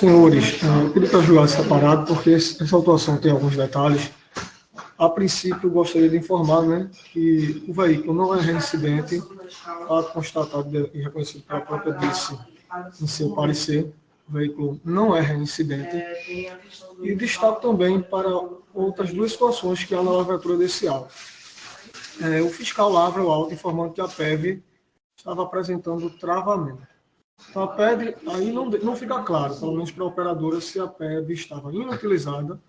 Senhores, eu pedi para julgar separado, porque essa autuação tem alguns detalhes. A princípio, gostaria de informar, né, que o veículo não é reincidente, fato constatado e reconhecido pela própria DICE em seu parecer. O veículo não é reincidente. E destaco também para outras duas situações que há na lavratura desse auto. O fiscal lavra o auto informando que a PEV estava apresentando travamento. Então, a PEV, aí não fica claro, pelo menos para a operadora, se a PEV estava inutilizada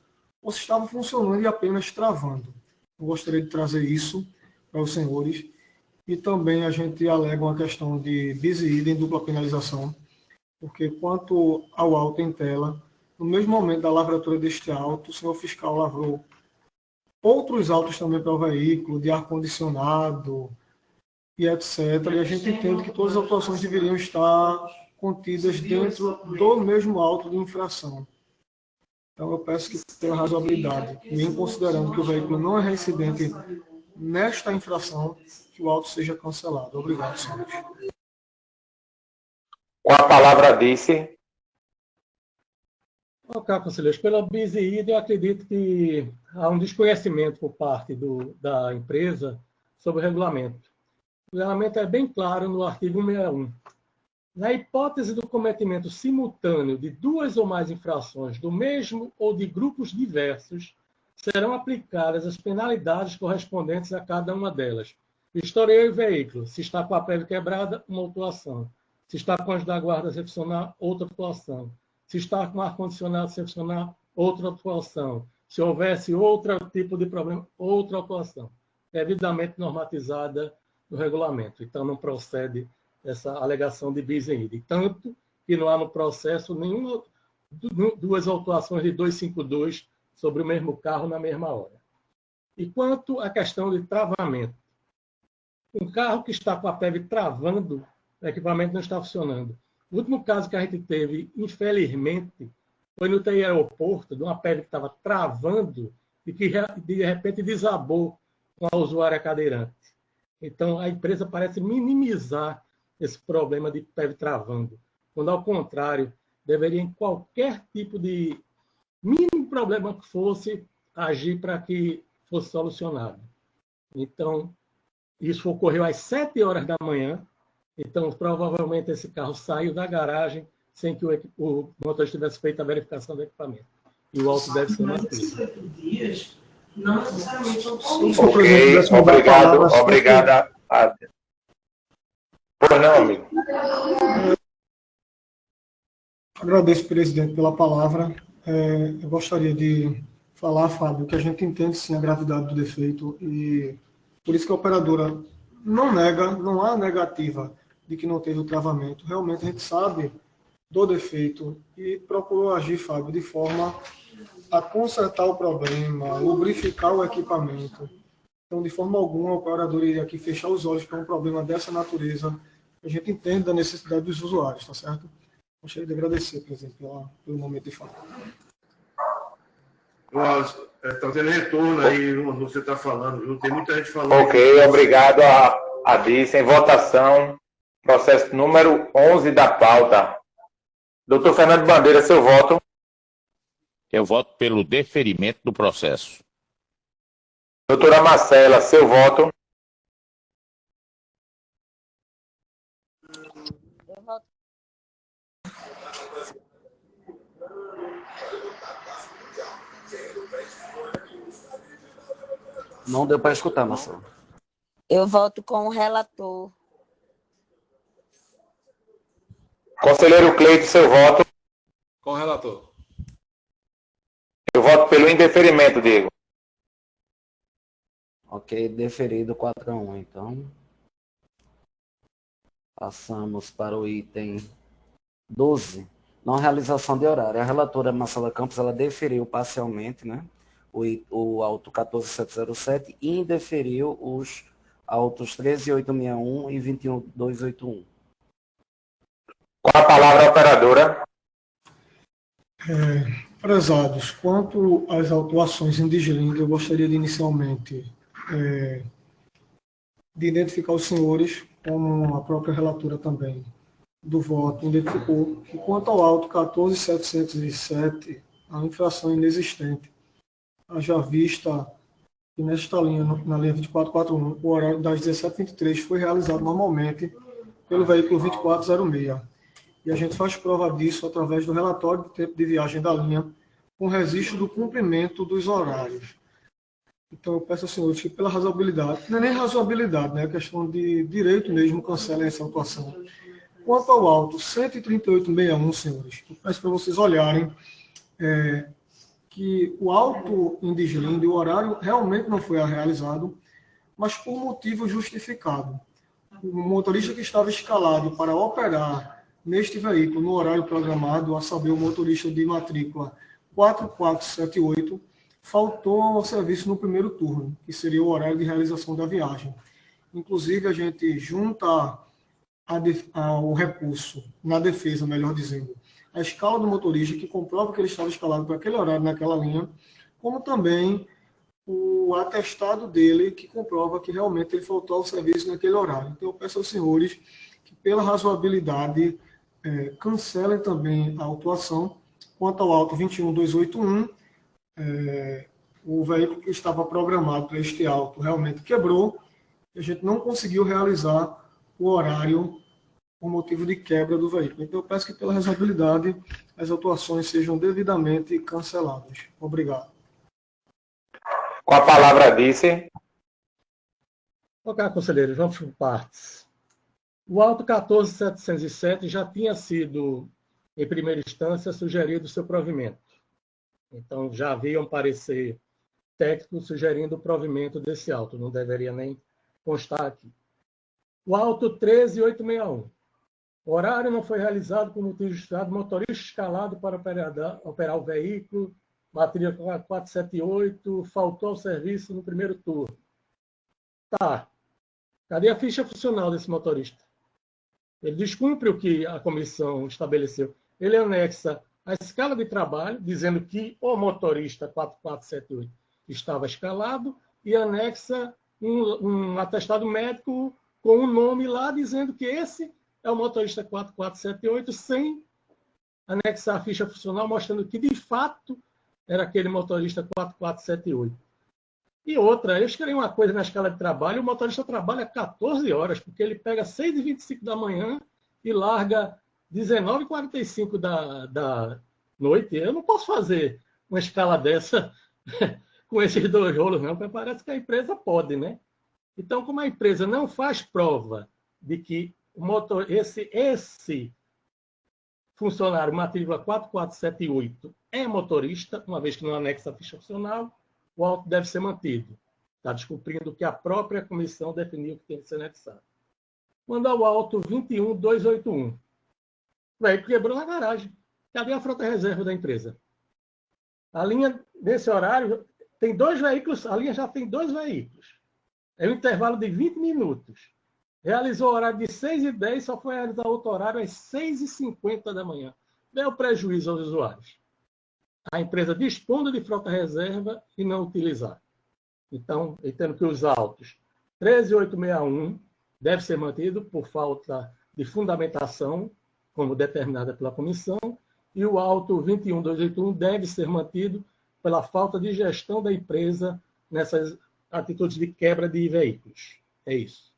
ou se estava funcionando e apenas travando. Eu gostaria de trazer isso para os senhores. E também a gente alega uma questão de bis e idem, dupla penalização, porque quanto ao auto em tela, no mesmo momento da lavratura deste auto, o senhor fiscal lavrou outros autos também para o veículo, de ar-condicionado e etc. E a gente entende que todas as autuações deveriam estar contidas dentro do mesmo auto de infração. Então eu peço que tenha razoabilidade, e em considerando que o veículo não é reincidente nesta infração, que o auto seja cancelado. Obrigado, senhores. Com a palavra disse. Ok, conselheiros, pela bis e idem, eu acredito que há um desconhecimento por parte da empresa sobre o regulamento. O regulamento é bem claro no artigo 161. Na hipótese do cometimento simultâneo de duas ou mais infrações do mesmo ou de grupos diversos, serão aplicadas as penalidades correspondentes a cada uma delas. Vistoria o veículo. Se está com a PEV quebrada, uma autuação. Se está com as da guarda excepcional, outra autuação. Se está com ar-condicionado excepcional, outra autuação. Se houvesse outro tipo de problema, outra autuação. É devidamente normatizada no regulamento. Então, não procede essa alegação de bis e idem. Tanto que não há no processo duas autuações de 252 sobre o mesmo carro na mesma hora. E quanto à questão de travamento, um carro que está com a PEV travando, o equipamento não está funcionando. O último caso que a gente teve, infelizmente, foi no TI Aeroporto, de uma PEV que estava travando e que de repente desabou com a usuária cadeirante. Então, a empresa parece minimizar esse problema de PEV travando, quando, ao contrário, deveria, em qualquer tipo de mínimo problema que fosse, agir para que fosse solucionado. Então, isso ocorreu às 7 horas da manhã, então, provavelmente, esse carro saiu da garagem sem que o motorista tivesse feito a verificação do equipamento. E o auto deve ser mantido. Ok, obrigada. Pois não, amigo. Agradeço, presidente, pela palavra. Eu gostaria de falar, Fábio, que a gente entende sim a gravidade do defeito e por isso que a operadora não nega, não há negativa de que não teve o travamento. Realmente a gente sabe do defeito e procurou agir, Fábio, de forma a consertar o problema, lubrificar o equipamento. Então, de forma alguma, a operadora iria aqui fechar os olhos para um problema dessa natureza. A gente entende da necessidade dos usuários, tá certo? Gostaria de agradecer, presidente, pelo momento de fala. Está tendo retorno aí no que você está falando, viu? Tem muita gente falando. Ok, obrigado a Dice. Em votação, processo número 11 da pauta. Doutor Fernando Bandeira, seu voto. Eu voto pelo deferimento do processo. Doutora Marcela, seu voto. Eu voto. Não deu para escutar, Marcelo. Eu voto com o relator. Conselheiro Cleito, seu voto. Com o relator. Eu voto pelo indeferimento, Diego. Ok, deferido 4-1, então. Passamos para o item 12. Não realização de horário. A relatora Marcela Campos, ela deferiu parcialmente, né, o auto 14707 e indeferiu os autos 13861 e 21281. Com a palavra, a operadora. Prezados, quanto às autuações em deslindo, eu gostaria de inicialmente de identificar os senhores, como a própria relatora também do voto identificou, que quanto ao auto 14707, a infração é inexistente. Haja vista que nesta linha, na linha 2441, o horário das 17h23 foi realizado normalmente pelo veículo 2406. E a gente faz prova disso através do relatório de tempo de viagem da linha, com registro do cumprimento dos horários. Então, eu peço aos senhores que, pela razoabilidade, não é nem razoabilidade, né? É questão de direito mesmo, cancelem essa atuação. Quanto ao auto 13861, senhores, eu peço para vocês olharem que o auto em deslindo e o horário realmente não foi realizado, mas por motivo justificado. O motorista que estava escalado para operar neste veículo no horário programado, a saber, o motorista de matrícula 4478, faltou ao serviço no primeiro turno, que seria o horário de realização da viagem. Inclusive, a gente junta ao recurso, na defesa, melhor dizendo, a escala do motorista, que comprova que ele estava escalado para aquele horário naquela linha, como também o atestado dele, que comprova que realmente ele faltou ao serviço naquele horário. Então, eu peço aos senhores que, pela razoabilidade, cancelem também a autuação. Quanto ao auto 21281, o veículo que estava programado para este auto realmente quebrou, e a gente não conseguiu realizar o horário por motivo de quebra do veículo. Então, eu peço que, pela razoabilidade, as autuações sejam devidamente canceladas. Obrigado. Com a palavra, Dice. Ok, conselheiros, vamos por partes. O auto 14707 já tinha sido, em primeira instância, sugerido o seu provimento. Então, já havia um parecer técnico sugerindo o provimento desse auto. Não deveria nem constar aqui. O auto 13861. O horário não foi realizado por motivo justificado, motorista escalado para operar o veículo, matrícula 478, faltou ao serviço no primeiro turno. Tá. Cadê a ficha funcional desse motorista? Ele descumpre o que a comissão estabeleceu. Ele anexa a escala de trabalho, dizendo que o motorista 4478 estava escalado, e anexa um atestado médico com um nome lá, dizendo que esse é o motorista 4478, sem anexar a ficha funcional, mostrando que, de fato, era aquele motorista 4478. E outra, eu escrevi uma coisa na escala de trabalho, o motorista trabalha 14 horas, porque ele pega 6h25 da manhã e larga 19h45 da noite. Eu não posso fazer uma escala dessa com esses dois rolos, não, porque parece que a empresa pode, né? Então, como a empresa não faz prova de que esse funcionário matrícula 4478 é motorista, uma vez que não anexa a ficha funcional, o auto deve ser mantido. Está descumprindo o que a própria comissão definiu que tem que ser anexado. Quando ao auto 21281. O veículo quebrou na garagem. Cadê a frota reserva da empresa? A linha, nesse horário, tem 2 veículos, a linha já tem 2 veículos. É um intervalo de 20 minutos. Realizou o horário de 6h10, só foi realizar outro horário às 6h50 da manhã. Deu prejuízo aos usuários. a empresa dispondo de frota reserva e não utilizar. Então, entendo que os autos 13.861 deve ser mantido por falta de fundamentação, como determinada pela comissão, e o auto 21.281 deve ser mantido pela falta de gestão da empresa nessas atitudes de quebra de veículos. É isso.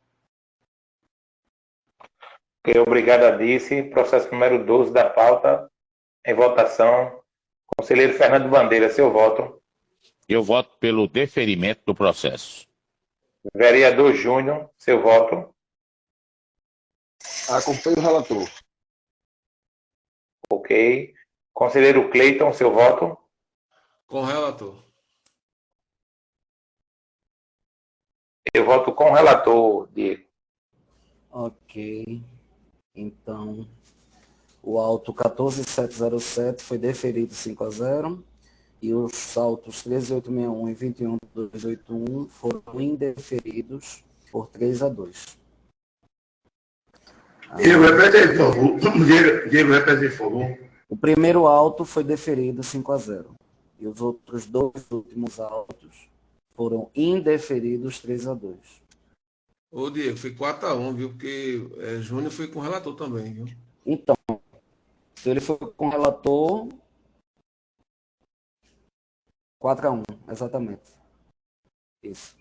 Ok, obrigado, Adice. Processo número 12 da pauta, em votação. Conselheiro Fernando Bandeira, seu voto. Eu voto pelo deferimento do processo. Vereador Júnior, seu voto. Acompanho o relator. Ok. Conselheiro Cleiton, seu voto. Com o relator. Eu voto com o relator, Diego. Ok. Então, o auto 14.707 foi deferido 5-0 e os autos 13.861 e 21.281 foram indeferidos por 3-2. Diego, repete aí, por favor. Diego, repete aí, por favor. O primeiro auto foi deferido 5-0 e os outros dois últimos autos foram indeferidos 3-2. Ô, Diego, foi 4-1, viu? Porque Júnior foi com o relator também, viu? Então, se ele for com o relator, 4-1, exatamente. Isso.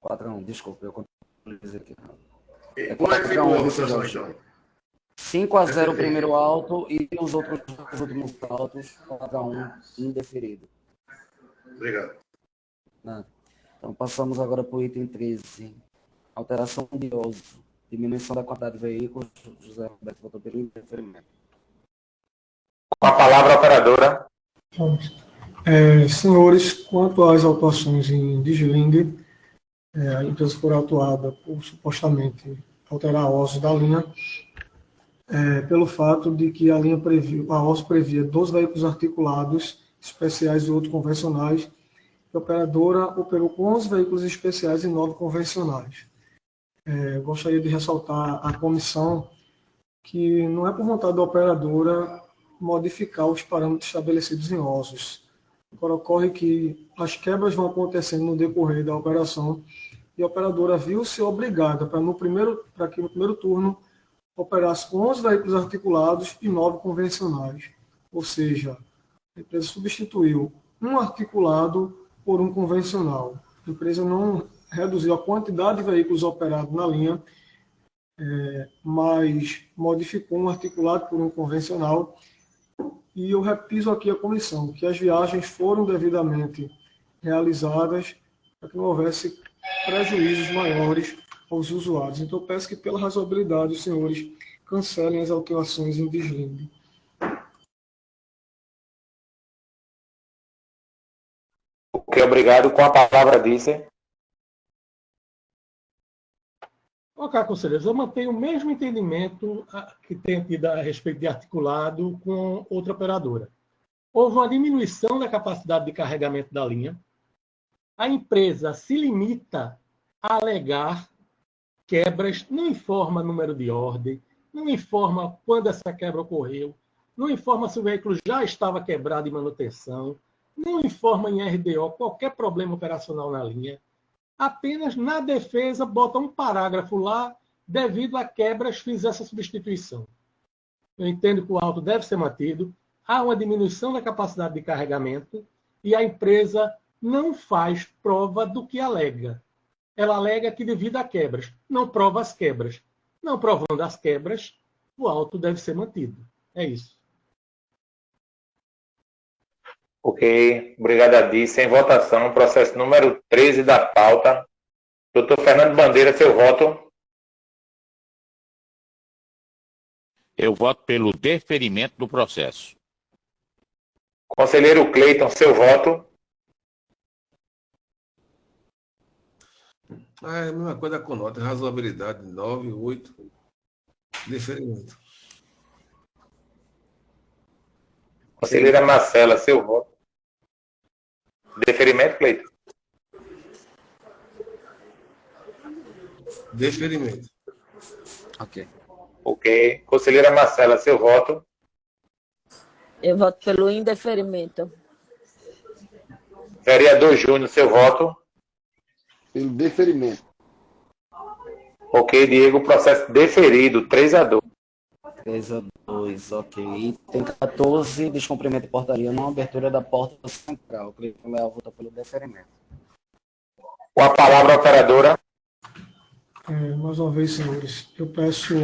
4-1, desculpa, eu contabilizei aqui. Como é que ficou a votação, então? 5-0 o primeiro auto e os outros os últimos autos, 4-1, indeferido. Obrigado. Então, passamos agora para o item 13. Alteração de uso. Diminuição da quantidade de veículos. José Roberto votou pelo indeferimento. Com a palavra, operadora. Senhores, quanto às autuações em Digiling, a empresa foi autuada por supostamente alterar a OSO da linha, pelo fato de que a OSO previa 12 veículos articulados especiais e outros convencionais, e a operadora operou com 11 veículos especiais e 9 convencionais. Gostaria de ressaltar à comissão que não é por vontade da operadora modificar os parâmetros estabelecidos em OSOs. Agora, ocorre que as quebras vão acontecendo no decorrer da operação e a operadora viu-se obrigada para que no primeiro turno operasse com 11 veículos articulados e 9 convencionais. Ou seja, a empresa substituiu um articulado por um convencional. A empresa não reduziu a quantidade de veículos operados na linha, mas modificou um articulado por um convencional. E eu repiso aqui à comissão que as viagens foram devidamente realizadas para que não houvesse prejuízos maiores aos usuários. Então, eu peço que, pela razoabilidade, os senhores cancelem as alterações em Digiling. Ok, obrigado. Com a palavra, Dice. Ok, conselheiros, eu mantenho o mesmo entendimento que tenho tido a respeito de articulado com outra operadora. Houve uma diminuição da capacidade de carregamento da linha. A empresa se limita a alegar quebras, não informa número de ordem, não informa quando essa quebra ocorreu, não informa se o veículo já estava quebrado em manutenção, não informa em RDO qualquer problema operacional na linha. Apenas na defesa bota um parágrafo lá, devido a quebras fiz essa substituição. Eu entendo que o auto deve ser mantido, há uma diminuição da capacidade de carregamento e a empresa não faz prova do que alega. Ela alega que devido a quebras, não prova as quebras. Não provando as quebras, o auto deve ser mantido. É isso. Ok, obrigado, Adice. Em votação, processo número 13 da pauta. Doutor Fernando Bandeira, seu voto. Eu voto pelo deferimento do processo. Conselheiro Cleiton, seu voto. É a mesma coisa com nota, razoabilidade, 9, 8, deferimento. Conselheira Marcela, seu voto. Deferimento, Cleiton? Deferimento. Ok. Ok. Conselheira Marcela, seu voto. Eu voto pelo indeferimento. Vereador Júnior, seu voto? Pelo deferimento. Ok, Diego, processo deferido, 3-2. 3-2, ok. Item 14, descumprimento de portaria não abertura da porta central. Cleiton Leal vota pelo deferimento. Com a palavra, operadora. Mais uma vez, senhores, eu peço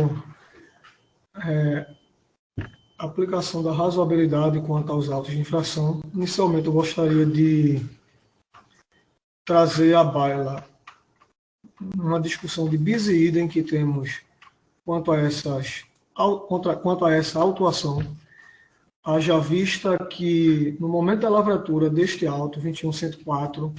aplicação da razoabilidade quanto aos autos de infração. Inicialmente, eu gostaria de trazer à baila uma discussão de bis e idem que temos quanto a essa autuação, haja vista que, no momento da lavratura deste auto, 21.104,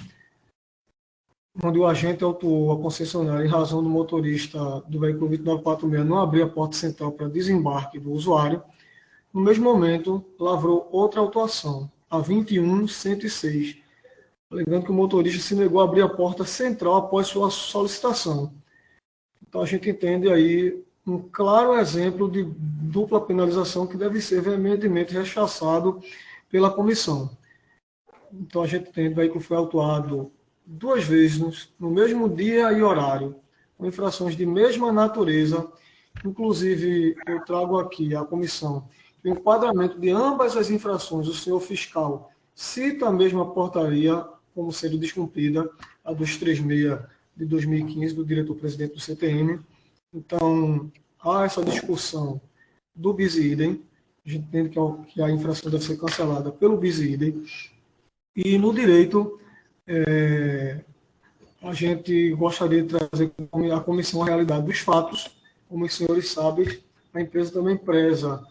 onde o agente autuou a concessionária em razão do motorista do veículo 2946 não abrir a porta central para desembarque do usuário, no mesmo momento, lavrou outra autuação, a 21.106, alegando que o motorista se negou a abrir a porta central após sua solicitação. Então, a gente entende aí um claro exemplo de dupla penalização que deve ser veementemente rechaçado pela comissão. Então, a gente entende que o veículo foi autuado 2 vezes no mesmo dia e horário, com infrações de mesma natureza. Inclusive, eu trago aqui à comissão o enquadramento de ambas as infrações. O senhor fiscal cita a mesma portaria como sendo descumprida, a 236 de 2015, do diretor-presidente do CTM. Então, há essa discussão do bis idem. A gente entende que a infração deve ser cancelada pelo bis idem. E no direito, a gente gostaria de trazer à comissão a realidade dos fatos. Como os senhores sabem, a empresa também preza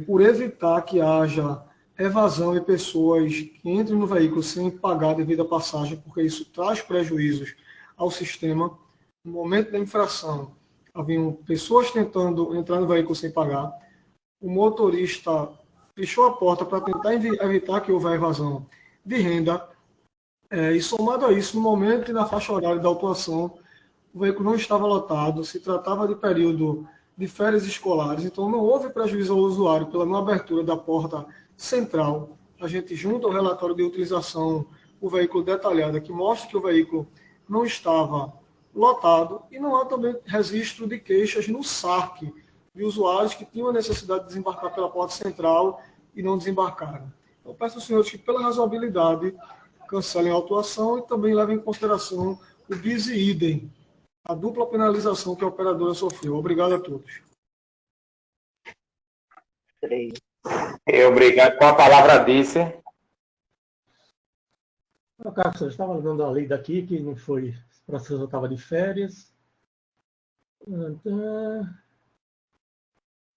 por evitar que haja evasão de pessoas que entrem no veículo sem pagar devido à passagem, porque isso traz prejuízos ao sistema. No momento da infração, haviam pessoas tentando entrar no veículo sem pagar. O motorista fechou a porta para tentar evitar que houvesse evasão de renda. E somado a isso, no momento e na faixa horária da autuação, o veículo não estava lotado, se tratava de período de férias escolares, então não houve prejuízo ao usuário pela não abertura da porta central. A gente junta ao relatório de utilização o veículo detalhado, que mostra que o veículo não estava lotado, e não há também registro de queixas no SARC de usuários que tinham a necessidade de desembarcar pela porta central e não desembarcaram. Então, peço aos senhores que, pela razoabilidade, cancelem a autuação e também levem em consideração o bis e idem, a dupla penalização que a operadora sofreu. Obrigado a todos. Obrigado. Com a palavra, Disse. Carlos, eu estava dando a lei daqui, que não foi, o processo estava de férias.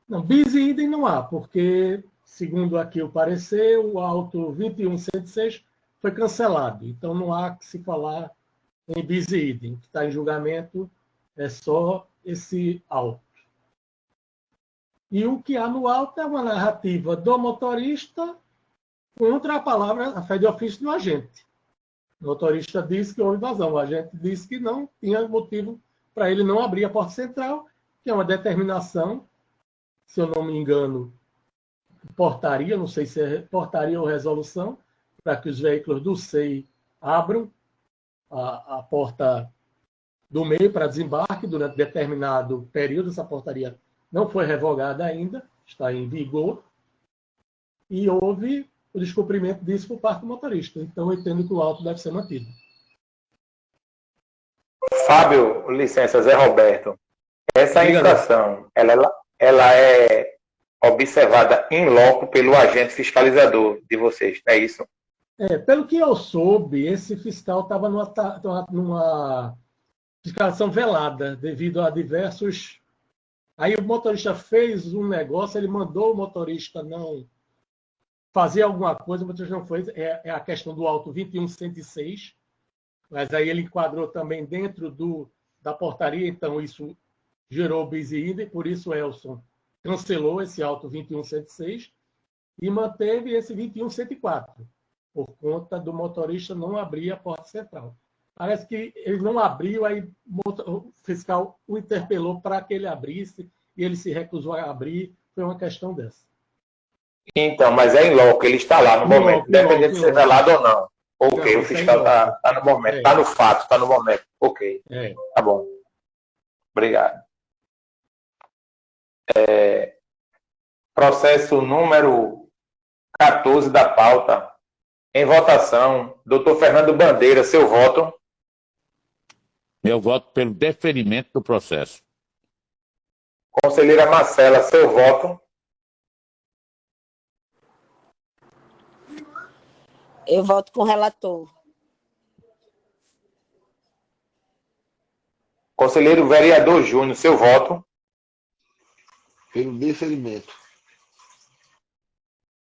Não, bis e idem não há, porque, segundo aqui o parecer, o auto 21.106 foi cancelado. Então, não há que se falar em bis e idem. O que está em julgamento é só esse auto. E o que há no auto é uma narrativa do motorista contra a palavra, a fé de ofício do agente. O motorista disse que houve invasão. O agente disse que não tinha motivo para ele não abrir a porta central, que é uma determinação, se eu não me engano, portaria, não sei se é portaria ou resolução, para que os veículos do SEI abram a porta do meio para desembarque durante determinado período. Essa portaria não foi revogada ainda, está em vigor, e houve o descumprimento disso por parte do motorista. Então, eu entendo que o auto deve ser mantido. Fábio, licença, Zé Roberto. Essa infração, ela é observada em loco pelo agente fiscalizador de vocês, não é isso? Pelo que eu soube, esse fiscal estava numa fiscalização velada, devido a diversos... Aí o motorista fez um negócio, ele mandou o motorista não fazer alguma coisa, o motorista não fez. É a questão do auto 21.106, mas aí ele enquadrou também dentro da portaria, então isso gerou bis e idem, por isso o Elson cancelou esse auto 21.106 e manteve esse 21.104, por conta do motorista não abrir a porta central. Parece que ele não abriu, aí o fiscal o interpelou para que ele abrisse e ele se recusou a abrir. Foi uma questão dessa. Então, mas é em loco, ele está lá no momento, independente de ser velado ou não. Ok, o fiscal está no momento, está no fato, está no momento. Ok, tá bom. Obrigado. Processo número 14 da pauta. Em votação, doutor Fernando Bandeira, seu voto. Eu voto pelo deferimento do processo. Conselheira Marcela, seu voto. Eu voto com o relator. Conselheiro vereador Júnior, seu voto. Pelo deferimento.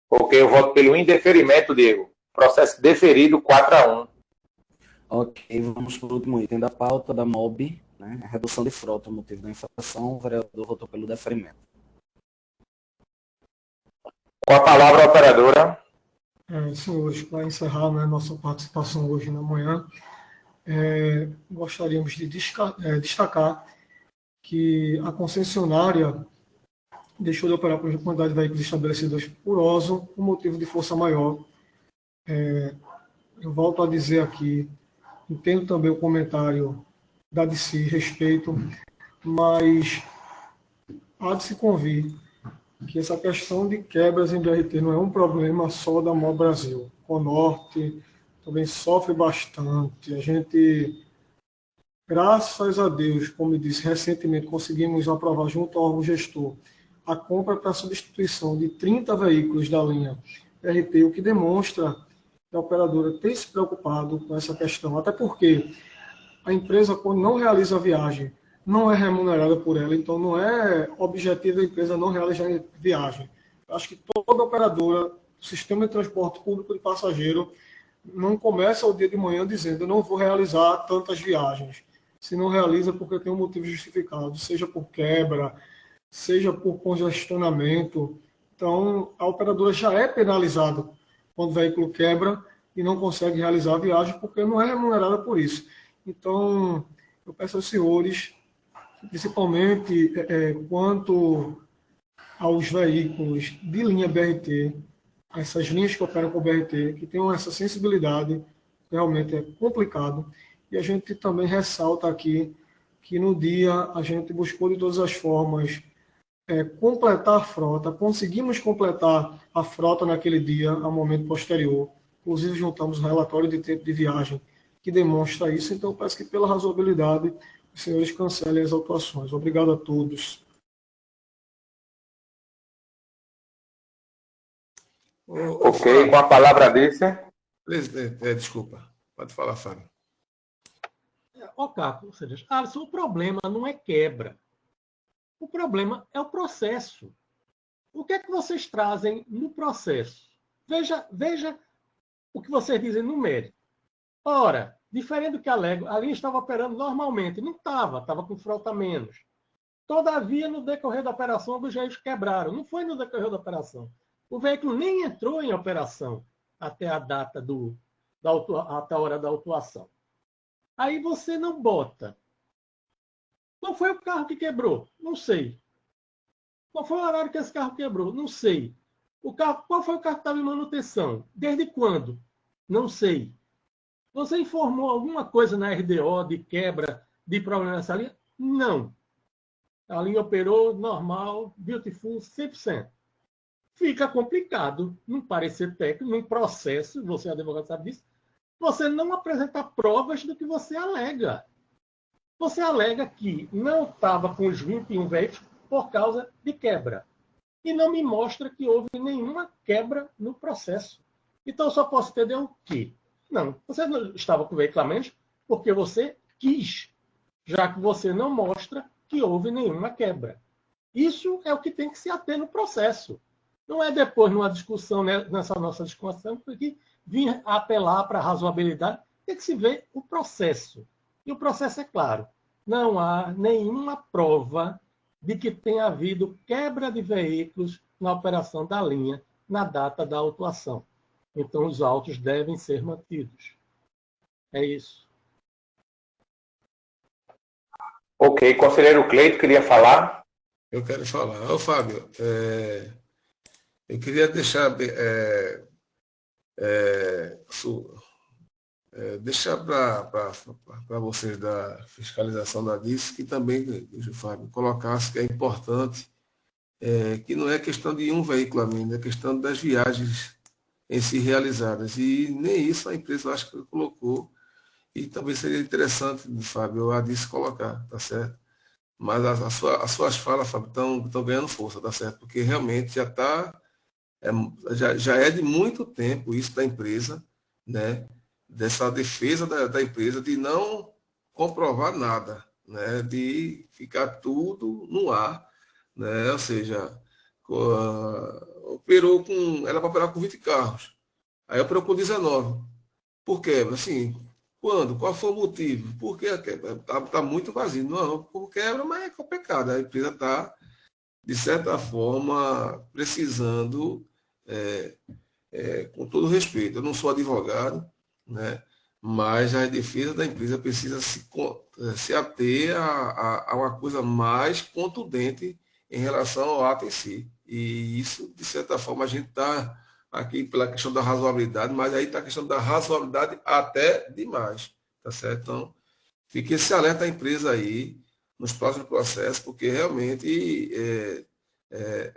Ok, eu voto pelo indeferimento, Diego. Processo deferido 4-1. Ok, vamos para o último item da pauta da MOB, né? Redução de frota, motivo da infração. O vereador votou pelo deferimento. Com a palavra a operadora. Senhores, para encerrar, né, nossa participação hoje na manhã, gostaríamos de destacar que a concessionária deixou de operar por quantidade de veículos estabelecidos por OSO por motivo de força maior. Eu volto a dizer aqui, entendo também o comentário da DC, respeito, mas há de se convir que essa questão de quebras em BRT não é um problema só da MOB Brasil. O Norte também sofre bastante. A gente, graças a Deus, como eu disse recentemente, conseguimos aprovar junto ao órgão gestor a compra para substituição de 30 veículos da linha BRT, o que demonstra que a operadora tem se preocupado com essa questão, até porque a empresa, quando não realiza a viagem, não é remunerada por ela, então não é objetivo da empresa não realizar a viagem. Acho que toda operadora do sistema de transporte público de passageiro não começa o dia de manhã dizendo eu não vou realizar tantas viagens. Se não realiza porque tem um motivo justificado, seja por quebra, seja por congestionamento. Então, a operadora já é penalizada quando o veículo quebra e não consegue realizar a viagem porque não é remunerada por isso. Então, eu peço aos senhores, principalmente quanto aos veículos de linha BRT, essas linhas que operam com BRT, que tenham essa sensibilidade, realmente é complicado. E a gente também ressalta aqui que no dia a gente buscou de todas as formas completar a frota, conseguimos completar a frota naquele dia, ao momento posterior. Inclusive juntamos um relatório de tempo de viagem que demonstra isso, então peço que pela razoabilidade os senhores cancelem as autuações. Obrigado a todos. Ok, com a palavra desse. Desculpa, pode falar, Fábio. Carlos, Alisson, o problema não é quebra. O problema é o processo. O que é que vocês trazem no processo? Veja o que vocês dizem no mérito. Ora, diferente do que alego, a linha estava operando normalmente. Não estava com frota menos. Todavia, no decorrer da operação, os veículos quebraram. Não foi no decorrer da operação. O veículo nem entrou em operação até a data até a hora da autuação. Aí você não bota. Qual foi o carro que quebrou? Não sei. Qual foi o horário que esse carro quebrou? Não sei. Qual foi o carro que estava em manutenção? Desde quando? Não sei. Você informou alguma coisa na RDO de quebra, de problema nessa linha? Não. A linha operou normal, beautiful, 100%. Fica complicado, num parecer técnico, num processo, você, advogado, sabe disso, você não apresentar provas do que você alega. Você alega que não estava com os 21 veículos por causa de quebra. E não me mostra que houve nenhuma quebra no processo. Então, eu só posso entender o quê? Não, você não estava com o veículo a menos porque você quis, já que você não mostra que houve nenhuma quebra. Isso é o que tem que se ater no processo. Não é depois, numa discussão, nessa nossa discussão, que vir apelar para a razoabilidade, tem que se ver o processo. E o processo é claro. Não há nenhuma prova de que tenha havido quebra de veículos na operação da linha na data da autuação. Então, os autos devem ser mantidos. É isso. Ok, conselheiro Cleito, queria falar? Eu quero falar. Ô, Fábio, Eu queria deixar deixar para vocês da fiscalização da DIS, que também, o Fábio, colocasse que é importante, que não é questão de um veículo ainda, é questão das viagens em si realizadas. E nem isso a empresa, eu acho que colocou, e também seria interessante, Fábio, a DIS colocar, tá certo? Mas as suas falas, Fábio, estão ganhando força, tá certo? Porque realmente já está, já é de muito tempo isso da empresa, né? Dessa defesa da empresa de não comprovar nada, né? De ficar tudo no ar, né? Ou seja, ela vai operar com 20 carros, aí operou com 19. Por quê? Assim, quando? Qual foi o motivo? Porque está muito vazio. Não, por quebra, mas é complicado. A empresa está, de certa forma, precisando, com todo respeito, eu não sou advogado, né? Mas a defesa da empresa precisa se ater a uma coisa mais contundente em relação ao ato em si. E isso, de certa forma, a gente está aqui pela questão da razoabilidade, mas aí está a questão da razoabilidade até demais, tá certo? Então, fique esse alerta à empresa aí nos próximos processos, porque realmente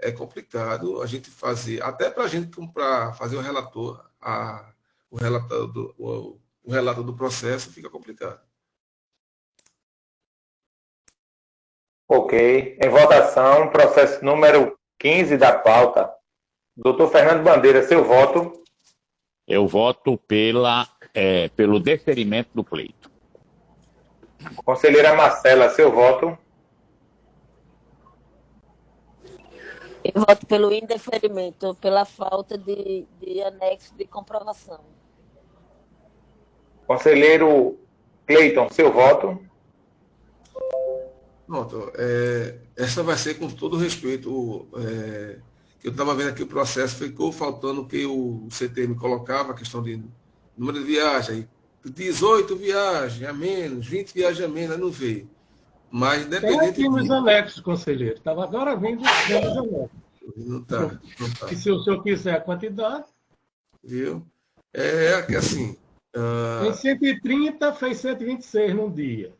é complicado a gente fazer, até para a gente para fazer o relato do processo fica complicado. Ok. Em votação, processo número 15 da pauta. Doutor Fernando Bandeira, seu voto. Eu voto pelo deferimento do pleito. Conselheira Marcela, seu voto. Eu voto pelo indeferimento, pela falta de anexo de comprovação. Conselheiro Cleiton, seu voto. Pronto. Essa vai ser com todo respeito. Eu estava vendo aqui o processo, ficou faltando que o CTM colocava, a questão de número de viagens, 18 viagens a menos, 20 viagens a menos, não veio. Mas Tem independente aqui nos disso. anexos, conselheiro. Estava agora vendo os anexos. Não tá. E se o senhor quiser a quantidade. Viu? Que assim. Em 130 fez 126 num dia.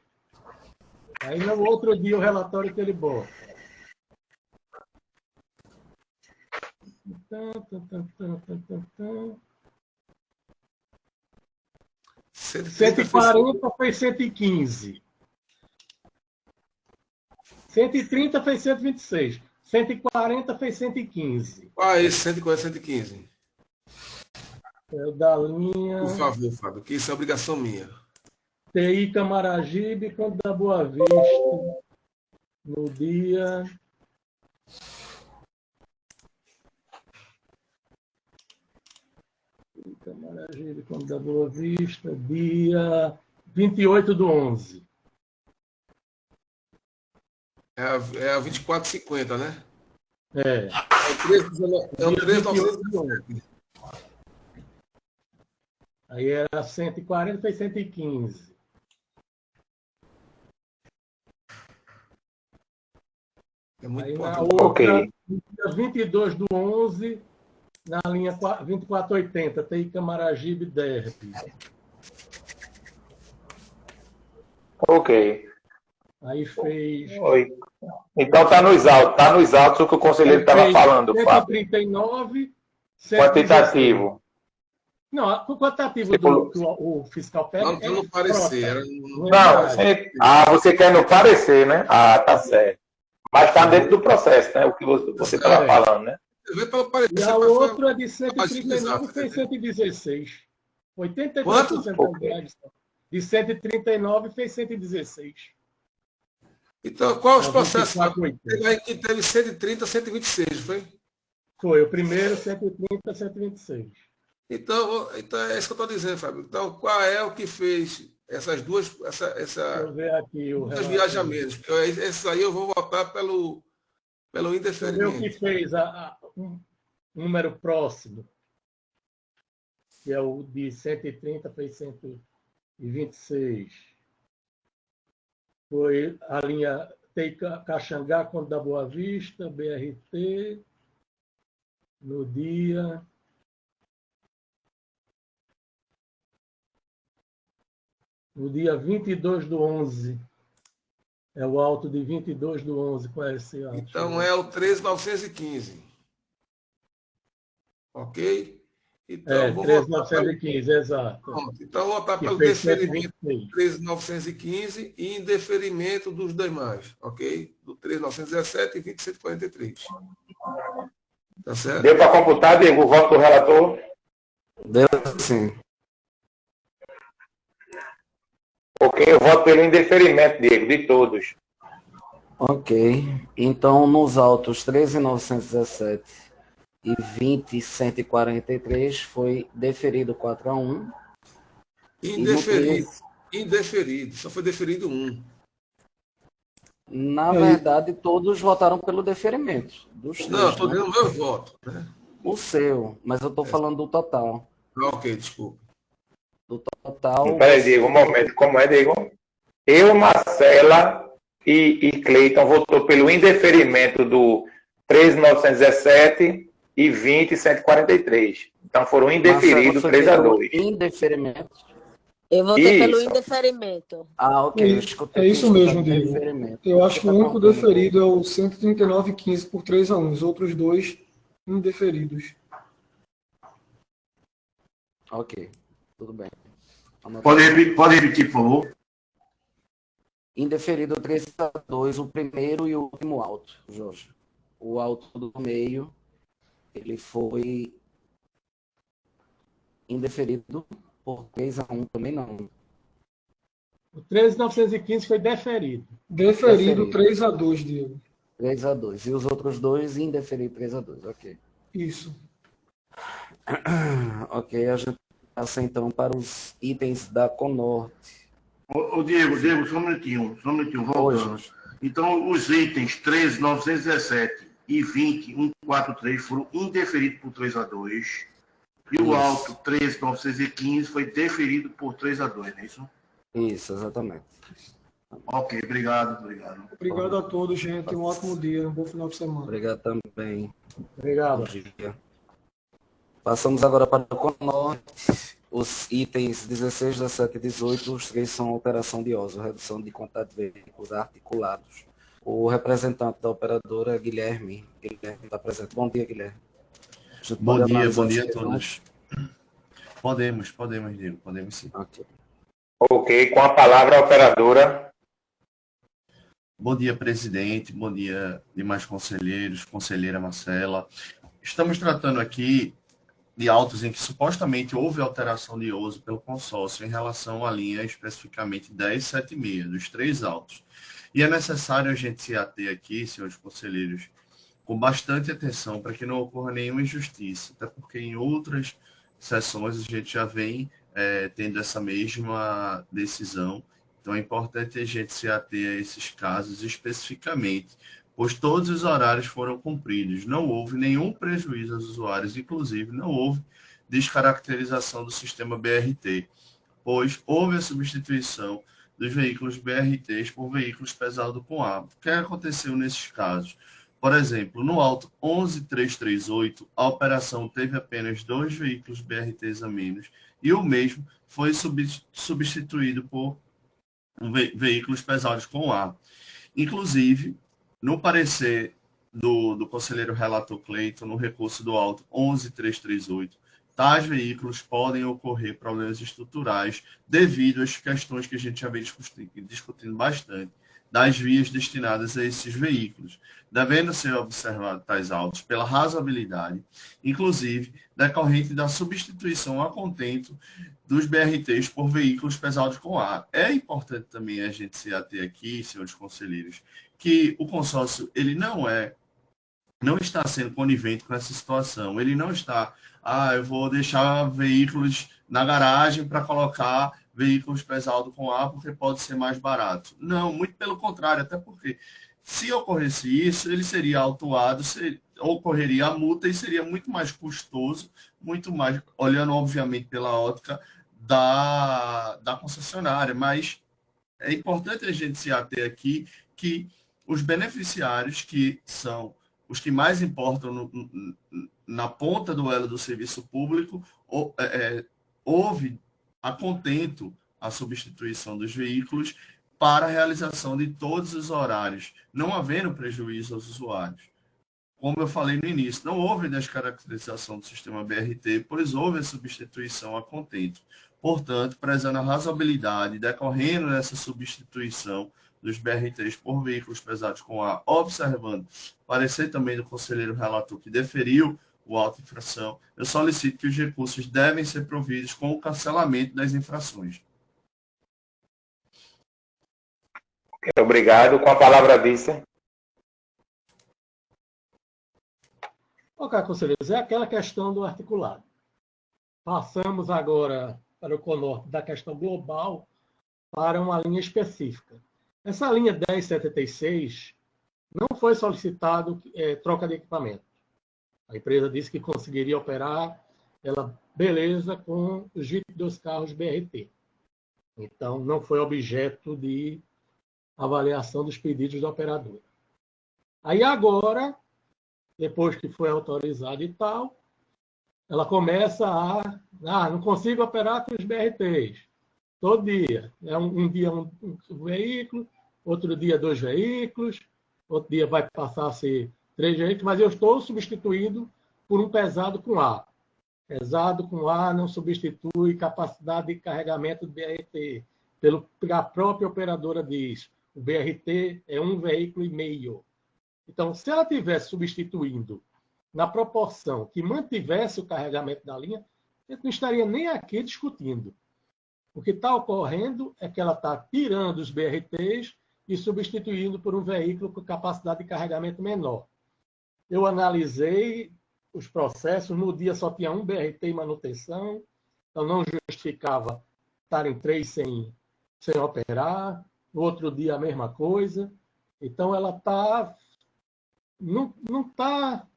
Aí no outro dia o relatório que ele bota. 140 fez 115. 130 fez 126. 140 fez 115. Esse 140, 115. É o da linha. Por favor, Fábio, que isso é obrigação minha. TI Camaragibe, Campo da Boa Vista, no dia. TI Camaragibe, Campo da Boa Vista, dia 28/11. É a 2450, né? É. É o 3.917. Aí era 140, fez 115. É muito aí pouco. na outra, Ok. dia 22/11, na linha 2480, TI Camaragibe, DERP. Ok. Aí fez. Oi. Então está nos autos o que o conselheiro estava falando, Fábio. 139. Quantitativo. Não, o quantitativo que o fiscal pega Não, no parecer. Você quer no parecer, né? Tá certo. Mas está dentro do processo, né? O que você estava falando, né? E a outra é de 139 e fez 116. 83% da redução. De 139 fez 116. Então, qual os processos? Que teve 130, 126, foi? Foi, o primeiro 130, 126. Então é isso que eu estou dizendo, Fábio. Então, qual é o que fez essas duas, Deixa eu ver aqui o duas viagens a menos? Porque esses aí eu vou votar pelo indeferimento. O que fez um número próximo, que é o de 130, fez 126. Foi a linha TI Caxangá, Conde da Boa Vista, BRT. no dia 22/11. É o auto de 22/11. Qual é esse auto? Então é o 13.915. Ok? Então, vou votar 13.915, exato. Pronto. Então, vou votar pelo deferimento do 13.915 e indeferimento dos demais. Ok? Do 13.917 e 20.143. Tá certo? Deu para computar, Diego, o voto do relator? Deu sim. Ok, eu voto pelo indeferimento, Diego, de todos. Ok. Então, nos autos 13.917 e 20.143 foi deferido 4-1. Indeferido. Indeferido. Só foi deferido um. Na verdade, todos votaram pelo deferimento. Dos três, não, estou dando meu voto. Né? O seu, mas eu estou falando do total. Ok, desculpa. Do total. Peraí, Diego, um momento. Como é, Diego? Eu, Marcela e Cleiton votou pelo indeferimento do 13.917 e 20.143. Então foram indeferidos 3-2. Indeferimento. Eu votei pelo indeferimento. Ah, ok. É isso mesmo, Diego. Eu acho que o único deferido é o 139,15 por 3-1. Os outros dois indeferidos. Ok, tudo bem. Pode repetir, por favor? Indeferido 3-2, o primeiro e o último auto, Jorge. O auto do meio, ele foi indeferido por 3-1, também não. O 13.915 foi deferido. Deferido 3-2, Diego. 3-2. E os outros dois indeferido 3-2, ok. Isso. Ok, a gente passa então para os itens da Conorte. Ô Diego, só um minutinho, voltando. Então, os itens 13.917 e 20.143 foram indeferidos por 3-2. E o auto 13.915 foi deferido por 3-2, não é isso? Isso, exatamente. Ok, obrigado. Obrigado a todos, gente. Um ótimo dia, um bom final de semana. Obrigado também. Obrigado. Bom dia. Passamos agora para o Conorte. Os itens 16, 17 e 18, os três são alteração de OSO, redução de quantidade de veículos articulados. O representante da operadora, Guilherme está presente. Bom dia, Guilherme. Bom dia a todos. Podemos, Diego, podemos sim. Ok, com a palavra a operadora. Bom dia, presidente, bom dia, demais conselheiros, conselheira Marcela. Estamos tratando aqui de autos em que supostamente houve alteração de uso pelo consórcio em relação à linha especificamente 1076, dos três autos. E é necessário a gente se ater aqui, senhores conselheiros, com bastante atenção para que não ocorra nenhuma injustiça, até porque em outras sessões a gente já vem tendo essa mesma decisão. Então é importante a gente se ater a esses casos especificamente, pois todos os horários foram cumpridos, não houve nenhum prejuízo aos usuários, inclusive não houve descaracterização do sistema BRT, pois houve a substituição dos veículos BRTs por veículos pesados com A. O que aconteceu nesses casos? Por exemplo, no auto 11338, a operação teve apenas 2 veículos BRTs a menos e o mesmo foi substituído por veículos pesados com A. Inclusive, no parecer do conselheiro relator Cleiton, no recurso do auto 11338, tais veículos podem ocorrer problemas estruturais devido às questões que a gente já vem discutindo bastante, das vias destinadas a esses veículos, devendo ser observados tais autos pela razoabilidade, inclusive decorrente da substituição a contento dos BRTs por veículos pesados com A. É importante também a gente se ater aqui, senhores conselheiros, que o consórcio ele não está sendo conivente com essa situação. Ele não está, eu vou deixar veículos na garagem para colocar veículos pesados com A porque pode ser mais barato. Não, muito pelo contrário, até porque se ocorresse isso, ele seria autuado, ocorreria a multa e seria muito mais custoso, muito mais, olhando obviamente pela ótica da concessionária, mas é importante a gente se ater aqui que os beneficiários, que são os que mais importam na ponta do elo do serviço público, houve a contento a substituição dos veículos para a realização de todos os horários, não havendo prejuízo aos usuários. Como eu falei no início, não houve descaracterização do sistema BRT, pois houve a substituição a contento. Portanto, prezando a razoabilidade, decorrendo dessa substituição dos BRTs por veículos pesados com ar, observando parecer também do conselheiro relator que deferiu o auto infração, eu solicito que os recursos devem ser providos com o cancelamento das infrações. Obrigado. Com a palavra, vice. Ok, conselheiros, é aquela questão do articulado. Passamos agora para o CONORTE da questão global para uma linha específica. Essa linha 1076 não foi solicitado troca de equipamento. A empresa disse que conseguiria operar ela, beleza, com os 22 carros BRT. Então, não foi objeto de avaliação dos pedidos da operadora. Aí agora, depois que foi autorizado e tal, ela começa não consigo operar com os BRTs. Todo dia. Um dia um veículo, outro dia 2 veículos, outro dia vai passar a ser 3 veículos, mas eu estou substituindo por um pesado com A. Pesado com A não substitui capacidade de carregamento do BRT. A própria operadora diz, o BRT é 1,5 veículo. Então, se ela estivesse substituindo na proporção que mantivesse o carregamento da linha, a gente não estaria nem aqui discutindo. O que está ocorrendo é que ela está tirando os BRTs e substituindo por um veículo com capacidade de carregamento menor. Eu analisei os processos, no dia só tinha um BRT em manutenção, então não justificava estarem 3 sem operar, no outro dia a mesma coisa. Então ela não está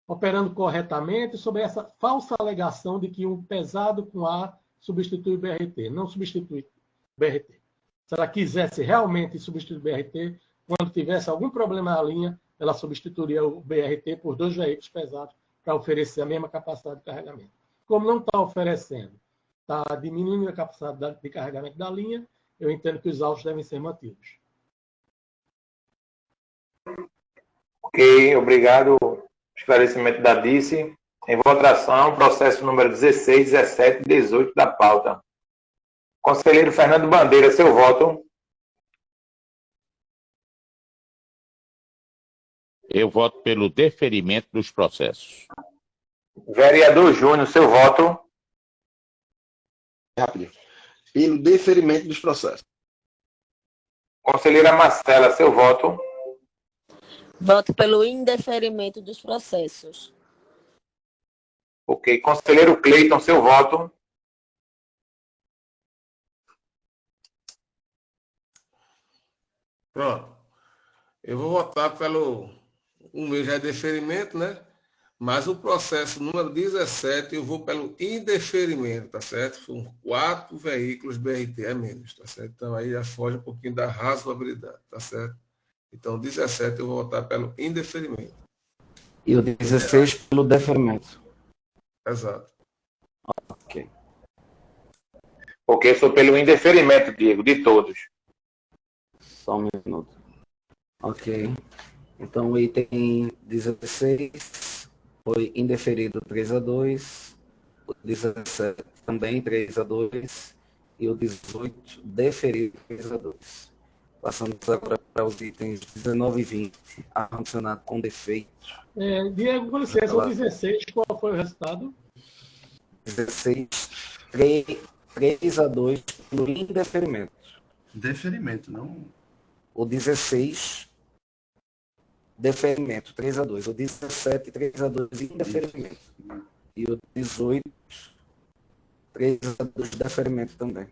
operando corretamente sobre essa falsa alegação de que um pesado com A substitui o BRT. Não substitui o BRT. Se ela quisesse realmente substituir o BRT, quando tivesse algum problema na linha, ela substituiria o BRT por 2 veículos pesados para oferecer a mesma capacidade de carregamento. Como não está oferecendo, está diminuindo a capacidade de carregamento da linha, eu entendo que os autos devem ser mantidos. Ok, obrigado. Esclarecimento da DICE. Em votação, processo número 16, 17 e 18 da pauta. Conselheiro Fernando Bandeira, seu voto. Eu voto pelo deferimento dos processos. Vereador Júnior, seu voto. Rápido. Pelo deferimento dos processos. Conselheira Marcela, seu voto. Voto pelo indeferimento dos processos. Ok. Conselheiro Cleiton, seu voto. Pronto. Eu vou votar pelo... O meu já é deferimento, né? Mas o processo número 17, eu vou pelo indeferimento, tá certo? São 4 veículos BRT a menos, tá certo? Então aí já foge um pouquinho da razoabilidade, tá certo? Então, 17 eu vou votar pelo indeferimento. E o 16 pelo deferimento. Exato. Ok. Ok, sou pelo indeferimento, Diego, de todos. Só um minuto. Ok. Então, o item 16 foi indeferido 3-2. O 17 também 3-2. E o 18 deferido 3-2. Passamos agora para os itens 19 e 20, ar-condicionado com defeito. Diego, com licença, o 16, qual foi o resultado? 16, 3-2 pelo indeferimento. Deferimento, não? O 16, deferimento, 3-2. O 17, 3-2, indeferimento. E o 18, 3-2, deferimento também.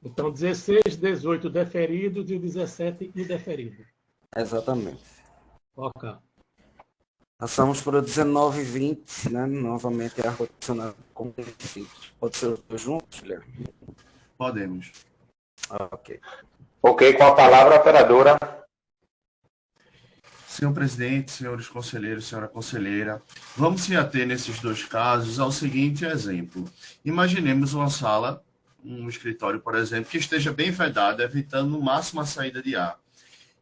Então, 16, 18 deferidos e o 17 indeferido. Exatamente. Ok. Passamos para o 19 e 20, né? Novamente é ar-condicionado com defeitos. Pode ser os dois juntos, Guilherme? Podemos. Ok. Ok, com a palavra, operadora. Senhor presidente, senhores conselheiros, senhora conselheira, vamos se ater nesses dois casos ao seguinte exemplo. Imaginemos uma sala, um escritório, por exemplo, que esteja bem vedado, evitando no máximo a saída de ar.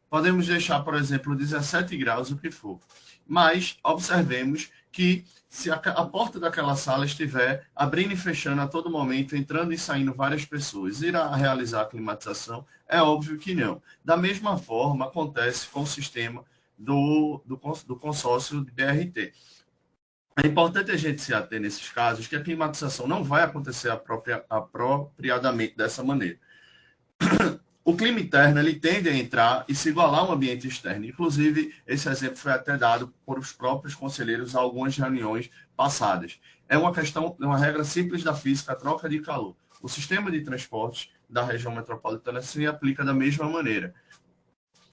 Podemos deixar, por exemplo, 17 graus, o que for. Mas observemos que se a porta daquela sala estiver abrindo e fechando a todo momento, entrando e saindo várias pessoas, irá realizar a climatização? É óbvio que não. Da mesma forma, acontece com o sistema do consórcio de BRT. É importante a gente se ater nesses casos que a climatização não vai acontecer apropriadamente dessa maneira. O clima interno ele tende a entrar e se igualar ao ambiente externo. Inclusive, esse exemplo foi até dado por os próprios conselheiros em algumas reuniões passadas. É uma regra simples da física, a troca de calor. O sistema de transportes da região metropolitana se aplica da mesma maneira.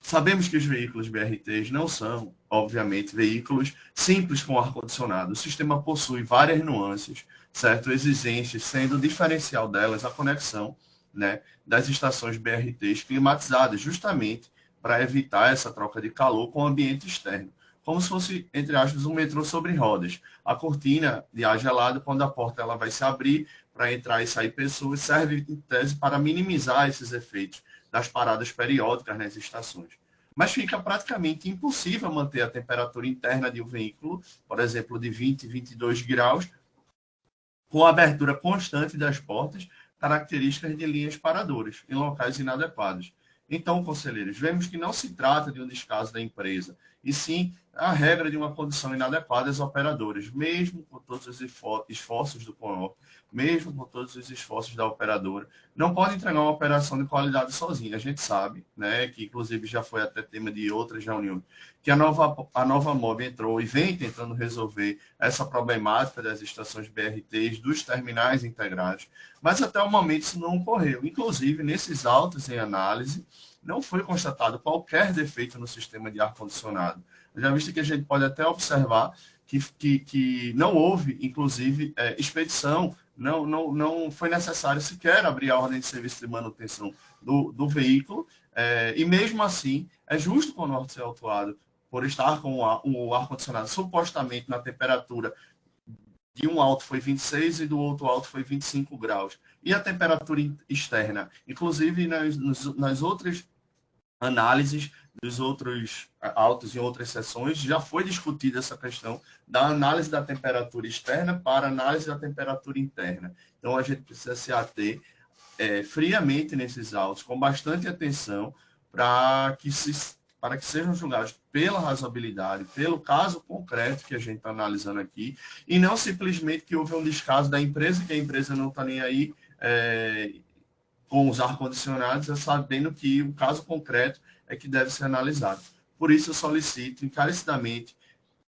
Sabemos que os veículos BRTs não são, obviamente, veículos simples com ar-condicionado. O sistema possui várias nuances, certo? Exigentes, sendo o diferencial delas a conexão, né, das estações BRTs climatizadas, justamente para evitar essa troca de calor com o ambiente externo. Como se fosse, entre aspas, um metrô sobre rodas. A cortina de ar gelado, quando a porta ela vai se abrir para entrar e sair pessoas, serve, em tese, para minimizar esses efeitos das paradas periódicas nas estações. Mas fica praticamente impossível manter a temperatura interna de um veículo, por exemplo, de 20, 22 graus, com a abertura constante das portas, características de linhas paradoras, em locais inadequados. Então, conselheiros, vemos que não se trata de um descaso da empresa, e sim a regra de uma condição inadequada às operadoras, mesmo com todos os esforços do CONOP, mesmo com todos os esforços da operadora, não pode entregar uma operação de qualidade sozinha. A gente sabe, né, que inclusive já foi até tema de outras reuniões, que a nova MOB entrou e vem tentando resolver essa problemática das estações BRTs, dos terminais integrados, mas até o momento isso não ocorreu. Inclusive, nesses autos em análise, não foi constatado qualquer defeito no sistema de ar-condicionado. Já visto que a gente pode até observar que não houve, inclusive, expedição, não foi necessário sequer abrir a ordem de serviço de manutenção do veículo, e mesmo assim, é justo com o norte ser autuado por estar com o ar-condicionado supostamente na temperatura de um auto foi 26 e do outro auto foi 25 graus. E a temperatura externa? Inclusive, nas outras análises dos outros autos em outras sessões, já foi discutida essa questão da análise da temperatura externa para a análise da temperatura interna. Então, a gente precisa se ater friamente nesses autos, com bastante atenção, para que sejam julgados pela razoabilidade, pelo caso concreto que a gente está analisando aqui, e não simplesmente que houve um descaso da empresa, que a empresa não está nem aí com os ar-condicionados, sabendo que o caso concreto é que deve ser analisado. Por isso, eu solicito encarecidamente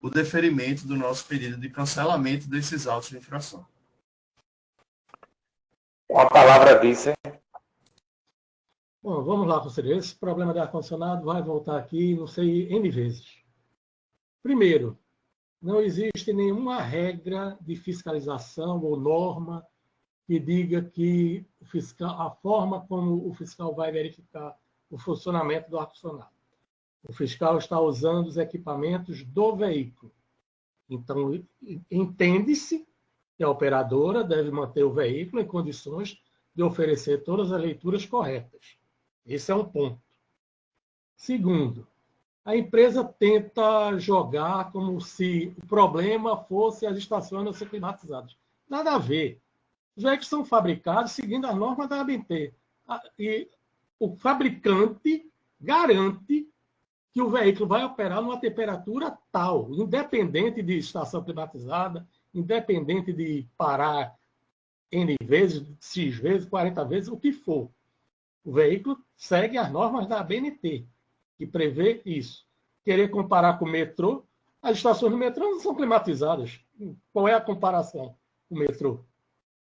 o deferimento do nosso pedido de cancelamento desses autos de infração. Com a palavra, vice. Bom, vamos lá, conselheiro. Esse problema de ar-condicionado vai voltar aqui, não sei, N vezes. Primeiro, não existe nenhuma regra de fiscalização ou norma que diga que a forma como o fiscal vai verificar o funcionamento do ar-condicionado. O fiscal está usando os equipamentos do veículo. Então, entende-se que a operadora deve manter o veículo em condições de oferecer todas as leituras corretas. Esse é um ponto. Segundo, a empresa tenta jogar como se o problema fosse as estações não ser climatizadas. Nada a ver. Os veículos são fabricados seguindo as normas da ABNT. E o fabricante garante que o veículo vai operar numa temperatura tal, independente de estação climatizada, independente de parar N vezes, X vezes, 40 vezes, o que for. O veículo segue as normas da ABNT, que prevê isso. Querer comparar com o metrô, as estações do metrô não são climatizadas. Qual é a comparação com o metrô?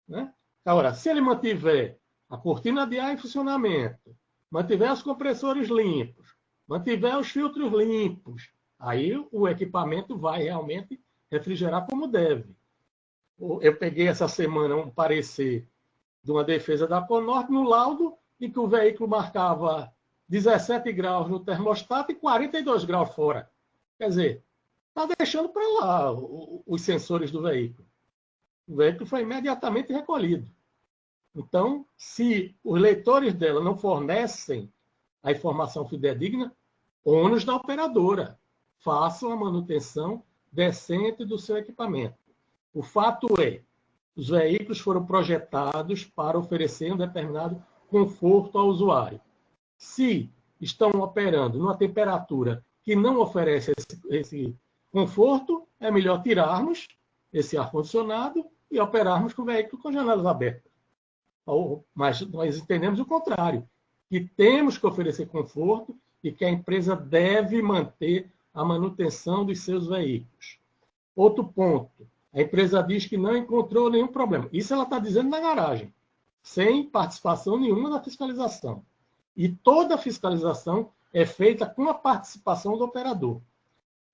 Né? Agora, se ele mantiver a cortina de ar em funcionamento, mantiver os compressores limpos, mantiver os filtros limpos, aí o equipamento vai realmente refrigerar como deve. Eu peguei essa semana um parecer de uma defesa da Conorte no laudo em que o veículo marcava 17 graus no termostato e 42 graus fora. Quer dizer, está deixando para lá os sensores do veículo. O veículo foi imediatamente recolhido. Então, se os leitores dela não fornecem a informação fidedigna, ônus da operadora. Façam a manutenção decente do seu equipamento. O fato é, os veículos foram projetados para oferecer um determinado conforto ao usuário. Se estão operando numa temperatura que não oferece esse conforto, é melhor tirarmos esse ar-condicionado e operarmos com o veículo com janelas abertas. Mas nós entendemos o contrário, que temos que oferecer conforto e que a empresa deve manter a manutenção dos seus veículos. Outro ponto, a empresa diz que não encontrou nenhum problema. Isso ela está dizendo na garagem, sem participação nenhuma da fiscalização. E toda a fiscalização é feita com a participação do operador.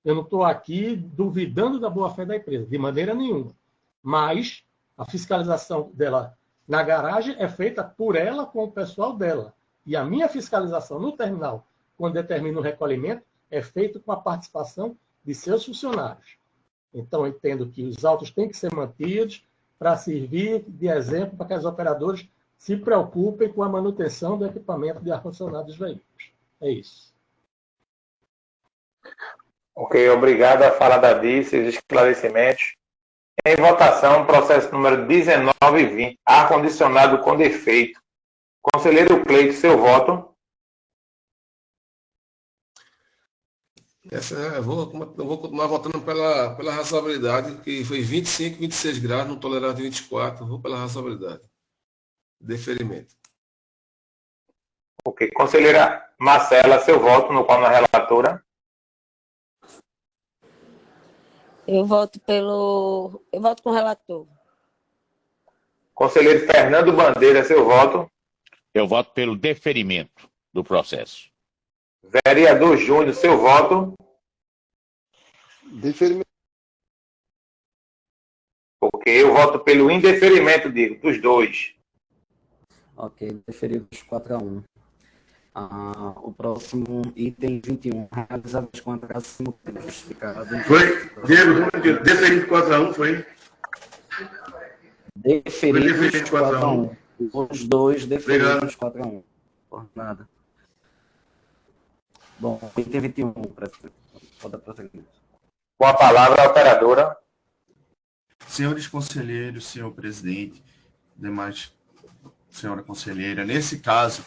Eu não estou aqui duvidando da boa-fé da empresa, de maneira nenhuma. Mas a fiscalização dela na garagem é feita por ela com o pessoal dela. E a minha fiscalização no terminal, quando determina o recolhimento, é feita com a participação de seus funcionários. Então, eu entendo que os autos têm que ser mantidos para servir de exemplo para que os operadores se preocupem com a manutenção do equipamento de ar-condicionado dos veículos. É isso. Ok, obrigado a fala da Dice, os esclarecimentos. Em votação, processo número 1920, ar-condicionado com defeito. Conselheiro Cleito, seu voto. Eu vou continuar votando pela razoabilidade, que foi 25, 26 graus, não tolerante 24. Vou pela razoabilidade. Deferimento. Ok. Conselheira Marcela, seu voto no qual na relatora. Eu voto com o relator. Conselheiro Fernando Bandeira, seu voto. Eu voto pelo deferimento do processo. Vereador Júnior, seu voto. Deferimento. Ok, eu voto pelo indeferimento, digo, dos dois. Ok, deferidos 4-1. O próximo item 21, realizadas com atraso simultâneo justificado. Foi, Diego, deferido 4-1, foi? Deferidos 4-1. Os dois deferidos 4-1. Por nada. Bom, item 21, pode prosseguir. Com a palavra a operadora. Senhores conselheiros, senhor presidente, demais senhora conselheira, nesse caso,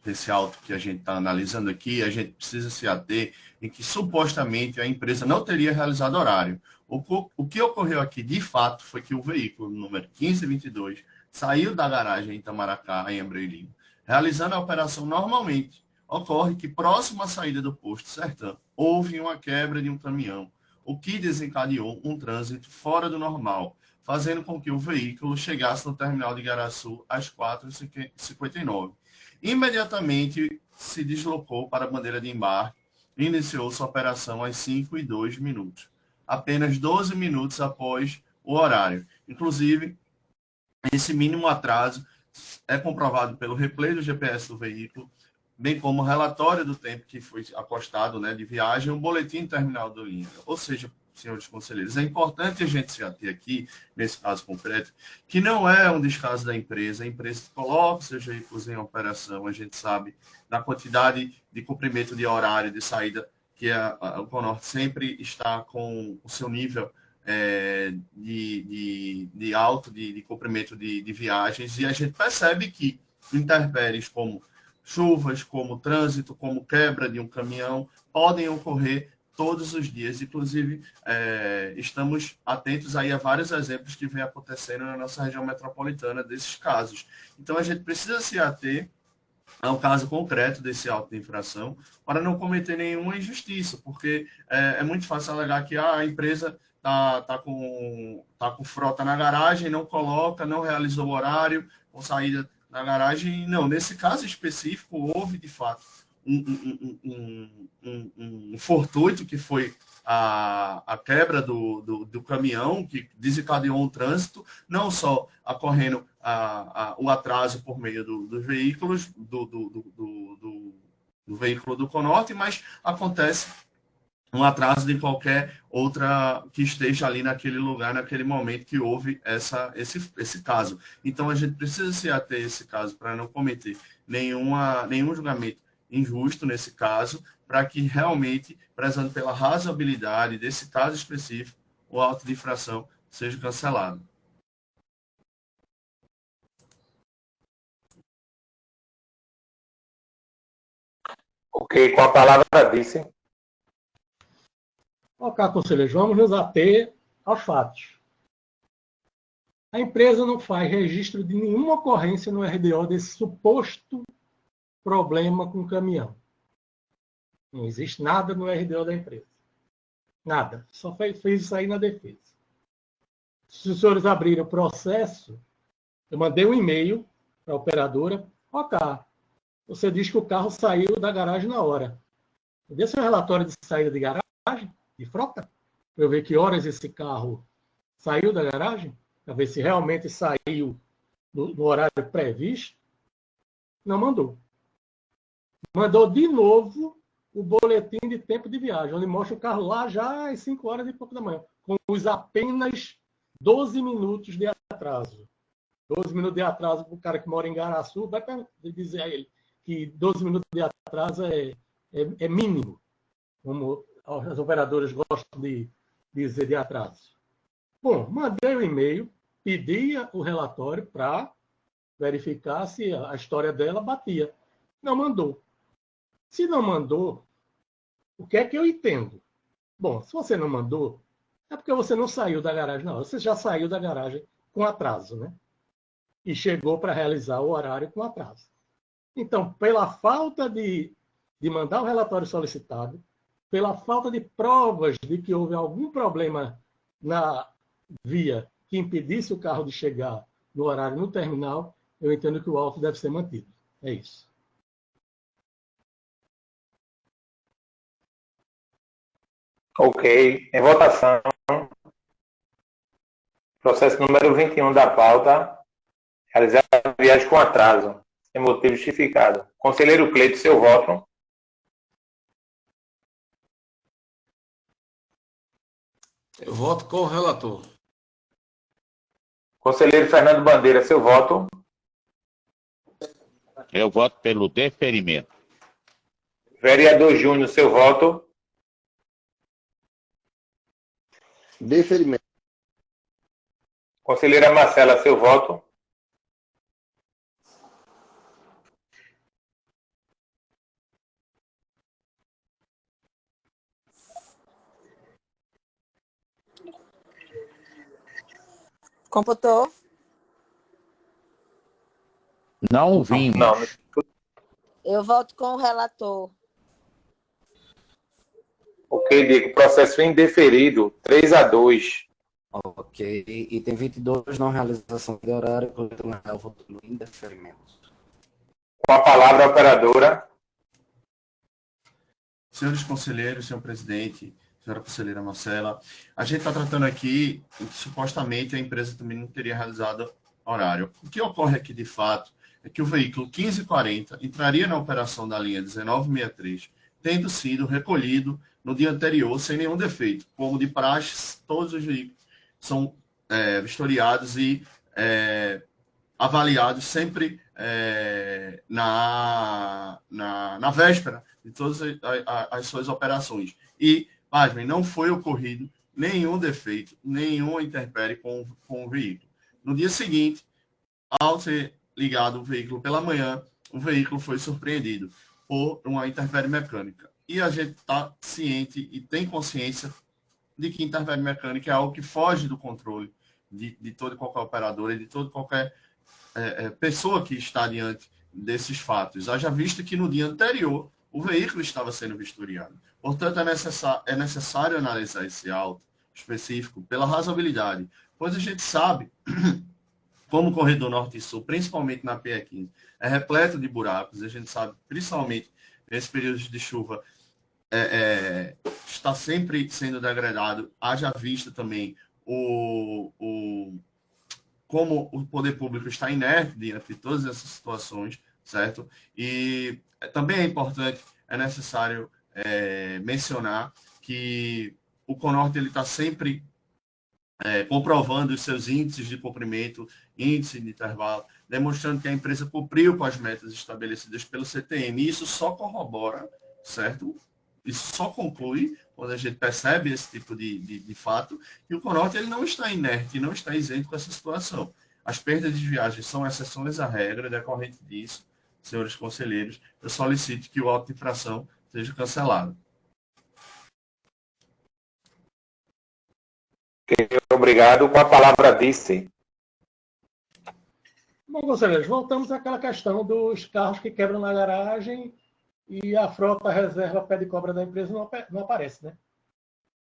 esse auto que a gente está analisando aqui, a gente precisa se ater em que supostamente a empresa não teria realizado horário. O que ocorreu aqui, de fato, foi que o veículo número 1522 saiu da garagem em Itamaracá, em Abreu Lima, realizando a operação normalmente. Ocorre que, próximo à saída do posto Sertã, houve uma quebra de um caminhão, o que desencadeou um trânsito fora do normal, fazendo com que o veículo chegasse no terminal de Igaraçu às 4h59. Imediatamente se deslocou para a bandeira de embarque e iniciou sua operação às 5h02, apenas 12 minutos após o horário. Inclusive, esse mínimo atraso é comprovado pelo replay do GPS do veículo, bem como o relatório do tempo que foi apostado, né, de viagem, e um boletim terminal do INCA. Ou seja, senhores conselheiros, é importante a gente se ater aqui, nesse caso concreto, que não é um descaso da empresa. A empresa coloca seus veículos em operação, a gente sabe da quantidade de cumprimento de horário de saída, que o Conorte sempre está com o seu nível de alto, de cumprimento de viagens, e a gente percebe que intempéries como chuvas, como trânsito, como quebra de um caminhão, podem ocorrer todos os dias. Inclusive, estamos atentos aí a vários exemplos que vem acontecendo na nossa região metropolitana desses casos. Então, a gente precisa se ater ao caso concreto desse auto de infração para não cometer nenhuma injustiça, porque é muito fácil alegar que a empresa tá com frota na garagem, não coloca, não realizou o horário, com saída na garagem. Não, nesse caso específico, houve, de fato, um fortuito, que foi a quebra do caminhão, que desencadeou um trânsito, não só ocorrendo o atraso por meio dos veículos, do veículo do Conorte, mas acontece um atraso de qualquer outra que esteja ali naquele lugar, naquele momento que houve esse caso. Então, a gente precisa se ater a esse caso para não cometer nenhum julgamento injusto nesse caso, para que realmente, prezando pela razoabilidade desse caso específico, o auto de infração seja cancelado. Ok, com a palavra disse. Ok, conselheiros, vamos nos ater aos fatos. A empresa não faz registro de nenhuma ocorrência no RDO desse suposto problema com o caminhão. Não existe nada no RDO da empresa. Nada. Só fez isso aí na defesa. Se os senhores abrirem o processo, eu mandei um e-mail para a operadora. Ok, você diz que o carro saiu da garagem na hora. Dê seu relatório de saída de garagem, de frota, para eu ver que horas esse carro saiu da garagem, para ver se realmente saiu no horário previsto. Não mandou. Mandou de novo o boletim de tempo de viagem, onde mostra o carro lá já às 5 horas e pouco da manhã, com os apenas 12 minutos de atraso. 12 minutos de atraso para o cara que mora em Garaçu, vai dizer a ele que 12 minutos de atraso é mínimo, como as operadoras gostam de dizer de atraso. Bom, mandei o e-mail, pedi o relatório para verificar se a história dela batia. Não mandou. Se não mandou, o que é que eu entendo? Bom, se você não mandou, é porque você não saiu da garagem, não. Você já saiu da garagem com atraso, né? E chegou para realizar o horário com atraso. Então, pela falta de mandar o relatório solicitado, pela falta de provas de que houve algum problema na via que impedisse o carro de chegar no horário no terminal, eu entendo que o auto deve ser mantido. É isso. Ok. Em votação. Processo número 21 da pauta. Realizar a viagem com atraso, sem motivo justificado. Conselheiro Cleito, seu voto. Eu voto com o relator. Conselheiro Fernando Bandeira, seu voto. Eu voto pelo deferimento. Vereador Júnior, seu voto. Deferimento. Conselheira Marcela, seu voto. Computou? Não ouvimos. Não. Eu voto com o relator. Ok, Diego. Processo indeferido, 3-2. Ok. Item 22, não realização de horário, eu voto pelo indeferimento. Com a palavra, a operadora. Senhores conselheiros, senhor presidente, senhora conselheira Marcela, a gente está tratando aqui que supostamente a empresa também não teria realizado horário. O que ocorre aqui de fato é que o veículo 1540 entraria na operação da linha 1963, tendo sido recolhido no dia anterior sem nenhum defeito. Como de praxe, todos os veículos são vistoriados e avaliados sempre na véspera de todas as suas operações. E, pasmem, não foi ocorrido nenhum defeito, nenhuma intempérie com o veículo. No dia seguinte, ao ser ligado o veículo pela manhã, o veículo foi surpreendido por uma intempérie mecânica. E a gente está ciente e tem consciência de que intempérie mecânica é algo que foge do controle de toda e qualquer operadora e de toda e qualquer pessoa que está diante desses fatos. Haja vista que no dia anterior o veículo estava sendo vistoriado. Portanto, é necessário analisar esse auto específico pela razoabilidade, pois a gente sabe como o corredor norte e sul, principalmente na PE15, é repleto de buracos. A gente sabe, principalmente nesse período de chuva, está sempre sendo degradado. Haja vista também como o poder público está inerte diante de todas essas situações, certo? E também é importante, é necessário mencionar que o Conorte está sempre comprovando os seus índices de cumprimento, índice de intervalo, demonstrando que a empresa cumpriu com as metas estabelecidas pelo CTN. E isso só corrobora, certo? Isso só conclui quando a gente percebe esse tipo de fato, e o Conorte ele não está inerte, não está isento com essa situação. As perdas de viagem são exceções à regra, decorrente disso, senhores conselheiros, eu solicito que o auto de infração seja cancelado. Obrigado. Com a palavra, Disse. Bom, conselheiros, voltamos àquela questão dos carros que quebram na garagem e a frota reserva pé de cobra da empresa não aparece, né?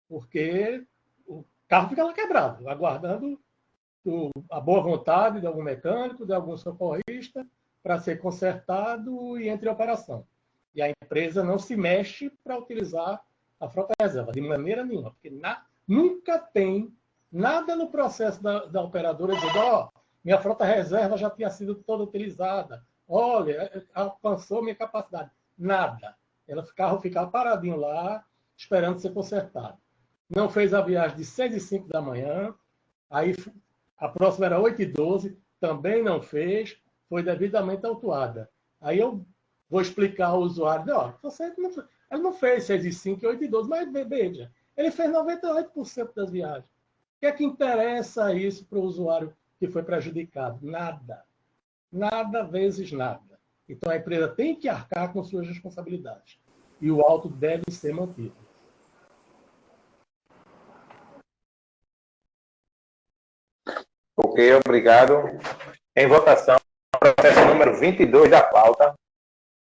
Porque o carro fica lá quebrado, aguardando a boa vontade de algum mecânico, de algum socorrista, para ser consertado e entre em operação. E a empresa não se mexe para utilizar a frota reserva, de maneira nenhuma, porque nunca tem nada no processo da operadora dizendo, ó, minha frota reserva já tinha sido toda utilizada, olha, alcançou minha capacidade. Nada. O carro ficava paradinho lá, esperando ser consertado. Não fez a viagem de 6h05 da manhã, aí a próxima era 8h12, também não fez, foi devidamente autuada. Aí eu vou explicar ao usuário, ó, ele não fez 6h05 e 8h12, mas veja, ele fez 98% das viagens. O que é que interessa isso para o usuário que foi prejudicado? Nada. Nada vezes nada. Então, a empresa tem que arcar com suas responsabilidades. E o auto deve ser mantido. Ok, obrigado. Em votação, processo número 22 da pauta.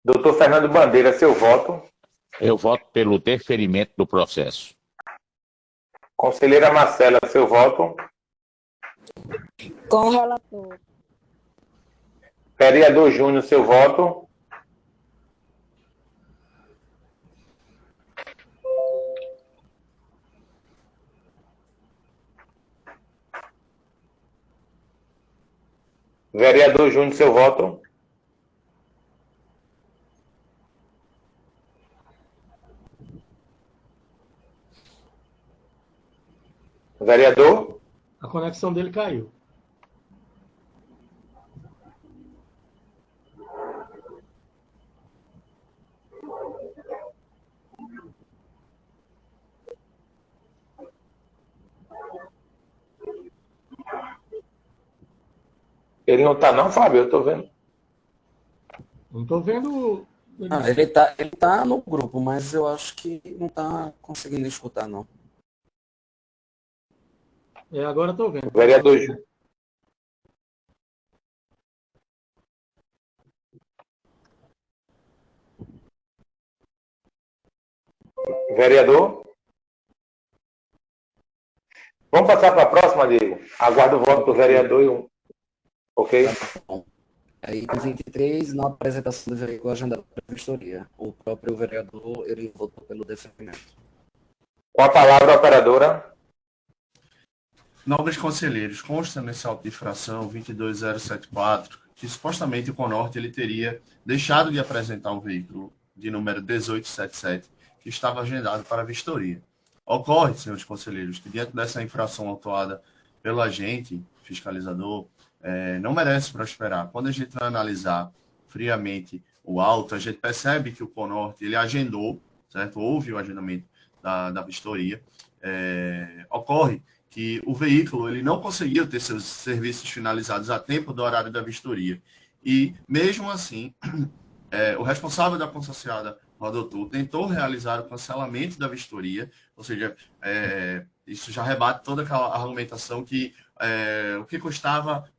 Doutor Fernando Bandeira, seu voto. Eu voto pelo deferimento do processo. Conselheira Marcela, seu voto. Com o relator. Vereador Júnior, seu voto. Vereador Júnior, seu voto. Vereador? A conexão dele caiu. Ele não está não, Fábio? Eu estou vendo. Não estou vendo... Ele tá no grupo, mas eu acho que não está conseguindo escutar, não. Agora estou vendo. Vereador Júnior. Vereador? Vamos passar para a próxima, Diego. Aguardo o voto do vereador e um. Ok? Tá bom. Aí, item 23, na apresentação do veículo agendado para vistoria. O próprio vereador, ele votou pelo deferimento. Com a palavra, operadora. Nobres conselheiros, consta nesse auto de infração 22074 que supostamente o Conorte ele teria deixado de apresentar um veículo de número 1877 que estava agendado para vistoria. Ocorre, senhores conselheiros, que diante dessa infração autuada pelo agente fiscalizador, não merece prosperar. Quando a gente vai analisar friamente o auto, a gente percebe que o Conorte ele agendou, certo? Houve o agendamento da vistoria. Ocorre que o veículo ele não conseguiu ter seus serviços finalizados a tempo do horário da vistoria. E, mesmo assim, o responsável da concessionária Rodotour tentou realizar o cancelamento da vistoria, ou seja, isso já rebate toda aquela argumentação que o que custava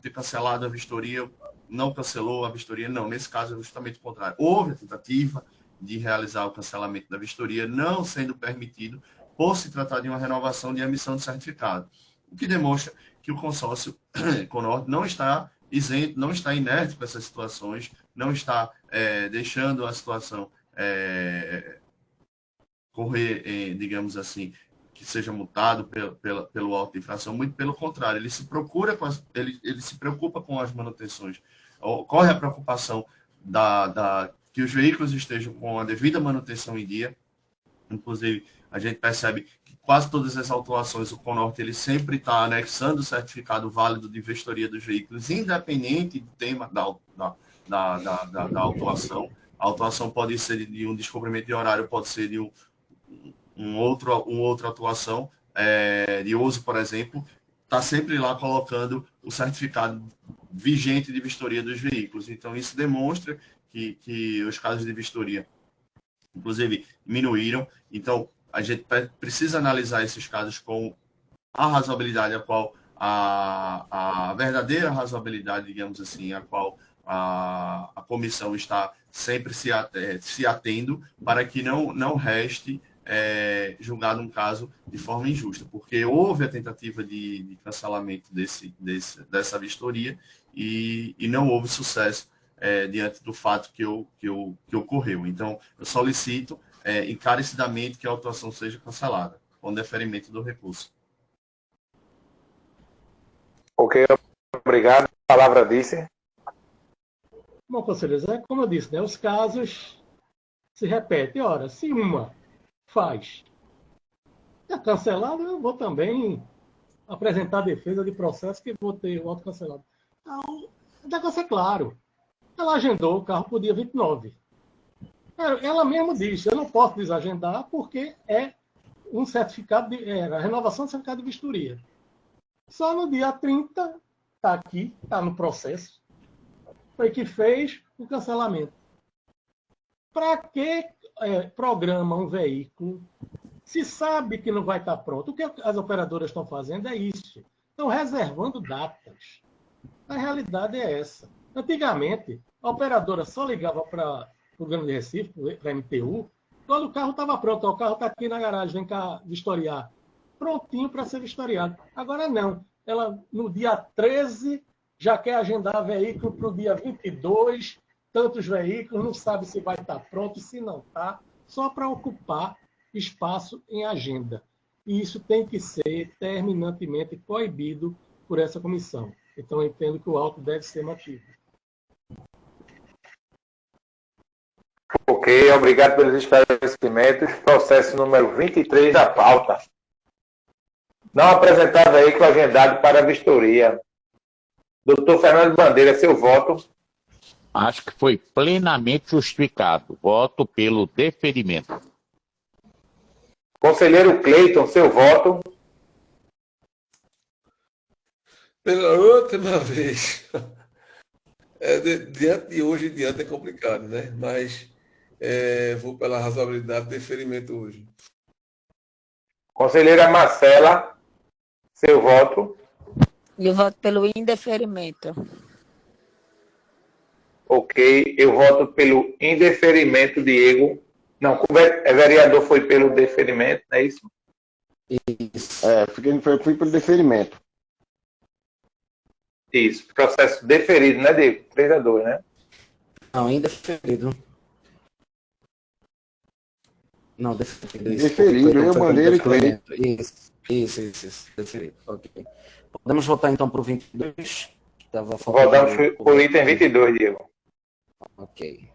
ter cancelado a vistoria, não cancelou a vistoria, não. Nesse caso, é justamente o contrário. Houve a tentativa de realizar o cancelamento da vistoria, não sendo permitido, por se tratar de uma renovação de emissão de certificado, o que demonstra que o consórcio Conorte não está isento, não está inerte com essas situações, não está deixando a situação correr, digamos assim, que seja multado pelo auto de infração, muito pelo contrário, ele se preocupa com as manutenções. Ocorre a preocupação que os veículos estejam com a devida manutenção em dia, Inclusive, a gente percebe que quase todas as autuações, o Conorte ele sempre está anexando o certificado válido de vistoria dos veículos, independente do tema da autuação. A autuação pode ser de um descumprimento de horário, pode ser de outra atuação, de uso, por exemplo, está sempre lá colocando o certificado vigente de vistoria dos veículos. Então, isso demonstra que os casos de vistoria, inclusive, diminuíram. Então, a gente precisa analisar esses casos com a razoabilidade a qual a verdadeira razoabilidade, digamos assim, a qual a comissão está sempre se atendo para que não reste julgado um caso de forma injusta, porque houve a tentativa de cancelamento dessa vistoria e não houve sucesso diante do fato que ocorreu. Então, eu solicito encarecidamente que a autuação seja cancelada, com deferimento do recurso. Ok, obrigado. A palavra disse. Bom, conselheiros, como eu disse, né, os casos se repetem. Ora, se uma faz é cancelado, eu vou também apresentar a defesa de processo que vou ter o auto cancelado. Então, o negócio é claro. Ela agendou o carro para o dia 29. Ela mesma disse, eu não posso desagendar porque é um certificado a renovação do certificado de vistoria. Só no dia 30, está aqui, está no processo, foi que fez o cancelamento. Para que programa um veículo se sabe que não vai estar pronto? O que as operadoras estão fazendo é isso. Estão reservando datas. A realidade é essa. Antigamente, a operadora só ligava para o Grande Recife, para a MTU, quando o carro estava pronto. O carro está aqui na garagem, vem cá vistoriar. Prontinho para ser vistoriado. Agora não. Ela, no dia 13, já quer agendar veículo para o dia 22, tantos veículos, não sabe se vai estar pronto, se não está, só para ocupar espaço em agenda. E isso tem que ser terminantemente proibido por essa comissão. Então, eu entendo que o auto deve ser mantido. Ok, obrigado pelos esclarecimentos. Processo número 23 da pauta. Não apresentar veículo agendado para vistoria. Doutor Fernando Bandeira, seu voto. Acho que foi plenamente justificado. Voto pelo deferimento. Conselheiro Cleiton, seu voto. Pela última vez. Diante de hoje em diante é complicado, né? Mas vou pela razoabilidade do deferimento hoje. Conselheira Marcela, seu voto. E eu voto pelo indeferimento. Ok, eu voto pelo indeferimento, Diego. Não, o vereador foi pelo deferimento, não é isso? Isso. Fui pelo deferimento. Isso, processo deferido, né, Diego? 3-2, né? Não, indeferido. Não, deferido. Deferido, eu Bandeira e Cleiton. Isso, deferido. Ok. Podemos votar então para o 22? Votamos por item 22, Diego. Ok.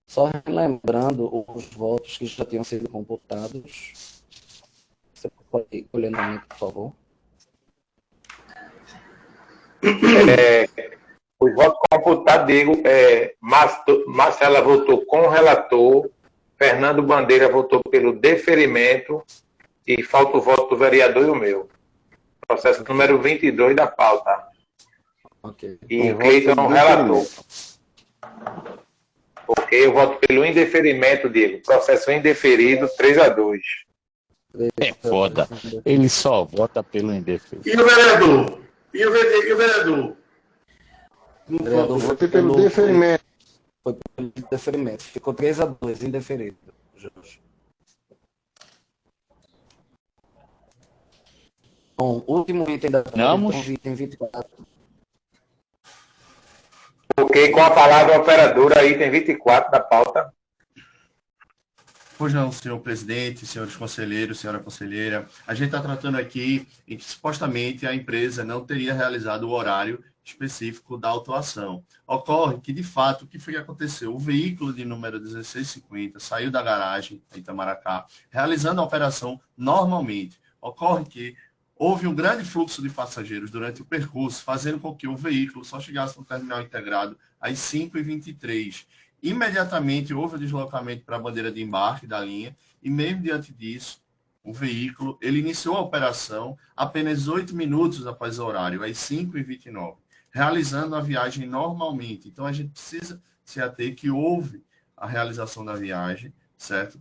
Só relembrando os votos que já tinham sido computados. Você pode ir colhendo a mim, por favor. Os votos computados, Diego, Marcela votou com o relator, Fernando Bandeira votou pelo deferimento e falta o voto do vereador e o meu. Processo número 22 da pauta. Ok. E Cleiton é o relator. Ok, eu voto pelo indeferimento, Diego. Processo indeferido, 3-2. É foda. Ele só vota pelo indeferido. E o vereador? E o vereador? Votei pelo deferimento. Foi pelo deferimento. Ficou 3-2, indeferido. Jorge. Bom, último item da Vamos. Então, item 24. Ok, com a palavra operadora, item 24 da pauta. Pois não, senhor presidente, senhores conselheiros, senhora conselheira. A gente está tratando aqui em que supostamente a empresa não teria realizado o horário específico da autuação. Ocorre que, de fato, o que foi que aconteceu? O veículo de número 1650 saiu da garagem em Itamaracá, realizando a operação normalmente. Ocorre que houve um grande fluxo de passageiros durante o percurso, fazendo com que o veículo só chegasse no terminal integrado às 5h23. Imediatamente houve o deslocamento para a bandeira de embarque da linha, e mesmo diante disso, o veículo ele iniciou a operação apenas 8 minutos após o horário, às 5h29, realizando a viagem normalmente. Então, a gente precisa se ater que houve a realização da viagem, certo?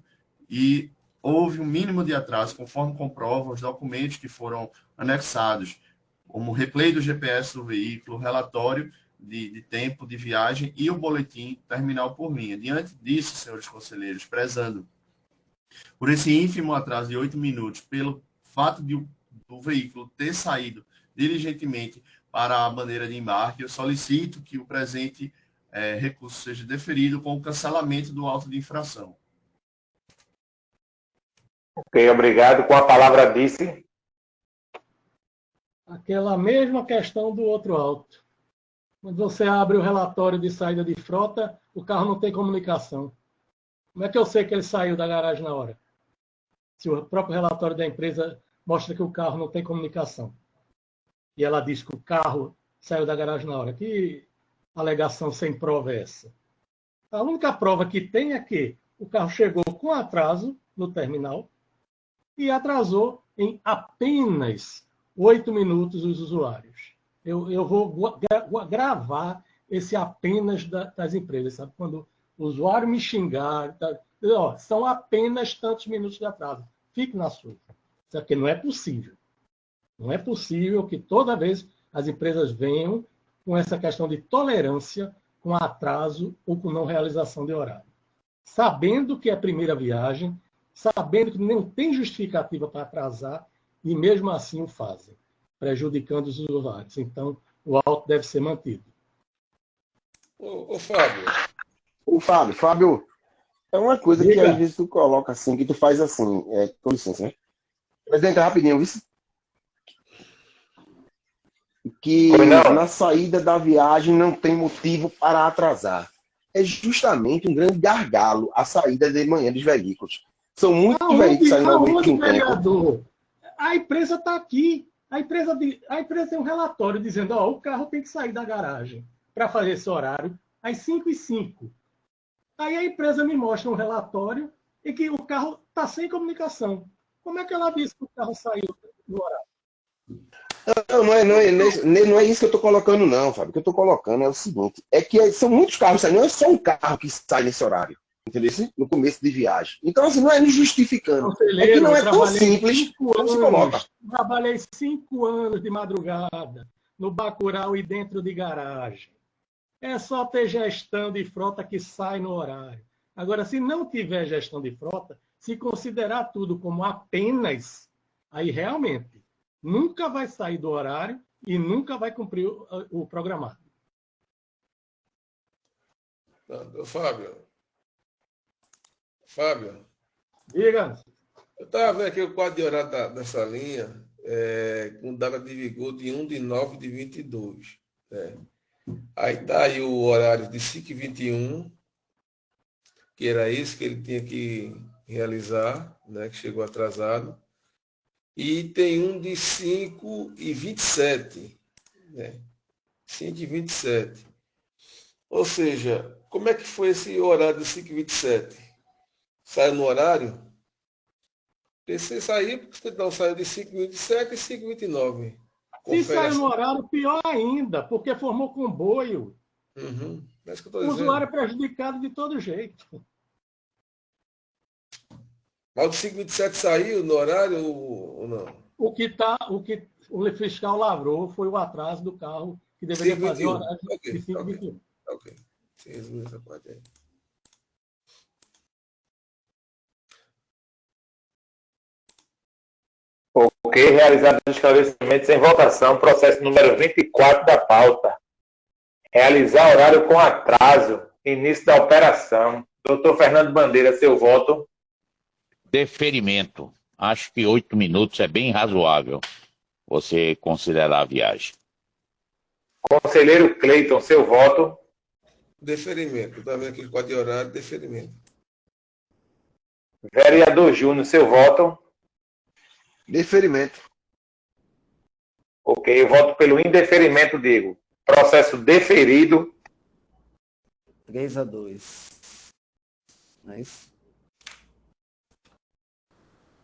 E houve um mínimo de atraso, conforme comprovam os documentos que foram anexados, como o replay do GPS do veículo, relatório de tempo de viagem e o boletim terminal por linha. Diante disso, senhores conselheiros, prezando por esse ínfimo atraso de 8 minutos, pelo fato do veículo ter saído diligentemente para a bandeira de embarque, eu solicito que o presente recurso seja deferido com o cancelamento do auto de infração. Ok, obrigado. Com a palavra, Disse. Aquela mesma questão do outro auto. Quando você abre o relatório de saída de frota, o carro não tem comunicação. Como é que eu sei que ele saiu da garagem na hora? Se o próprio relatório da empresa mostra que o carro não tem comunicação. E ela diz que o carro saiu da garagem na hora. Que alegação sem prova é essa? A única prova que tem é que o carro chegou com atraso no terminal e atrasou em apenas 8 minutos os usuários. Eu vou gravar esse apenas das empresas, sabe? Quando o usuário me xingar, são apenas tantos minutos de atraso. Fique na sua. Isso aqui não é possível. Não é possível que toda vez as empresas venham com essa questão de tolerância com atraso ou com não realização de horário. Sabendo que é a primeira viagem, sabendo que não tem justificativa para atrasar, e mesmo assim o fazem, prejudicando os usuários. Então, o auto deve ser mantido. Ô Fábio. Fábio, é uma coisa que às vezes tu coloca assim, que tu faz assim, com licença, né? Presidente, rapidinho, viu? Que na saída da viagem não tem motivo para atrasar. É justamente um grande gargalo a saída de manhã dos veículos. São muitos veículos saindo ao mesmo tempo. A empresa está aqui. A empresa tem um relatório dizendo que o carro tem que sair da garagem para fazer esse horário às 5h05. Aí a empresa me mostra um relatório em que o carro está sem comunicação. Como é que ela disse que o carro saiu do horário? Não é isso que eu estou colocando, não, Fábio. O que eu estou colocando é o seguinte: é que são muitos carros saindo, não é só um carro que sai nesse horário, entendeu? No começo de viagem. Então, assim, não é me justificando. É que não é tão simples como se coloca. Trabalhei 5 anos de madrugada no Bacurau e dentro de garagem. É só ter gestão de frota que sai no horário. Agora, se não tiver gestão de frota, se considerar tudo como apenas, aí realmente nunca vai sair do horário e nunca vai cumprir o programado. Fábio. Diga. Eu estava vendo aqui o quadro de horário dessa linha, com data de vigor de 1/9/22. Né? Aí está aí o horário de 5h21, que era esse que ele tinha que realizar, né, que chegou atrasado. E tem um de 5h27, né? 5h27. Ou seja, como é que foi esse horário de 5h27? Saiu no horário? Porque se sair, porque você não saiu de 5h27 e 5h29. Se saiu no horário, pior ainda, porque formou comboio. Uhum. É isso que eu tô o dizendo. usuário é prejudicado de todo jeito. Mas o 5h27 saiu no horário ou não? O que o fiscal lavrou foi o atraso do carro que deveria 5h21. fazer o horário Okay. de 5h21. Ok. Sim, resumiu essa parte aí. Ok, realizados os esclarecimentos em votação, processo número 24 da pauta. Realizar horário com atraso, início da operação. Doutor Fernando Bandeira, seu voto. Deferimento. Acho que 8 minutos é bem razoável você considerar a viagem. Conselheiro Cleiton, seu voto. Deferimento. Está vendo aqui o código de horário, deferimento. Vereador Júnior, seu voto. Deferimento. Ok, eu voto pelo indeferimento, Diego. Processo deferido. 3-2. Não é isso?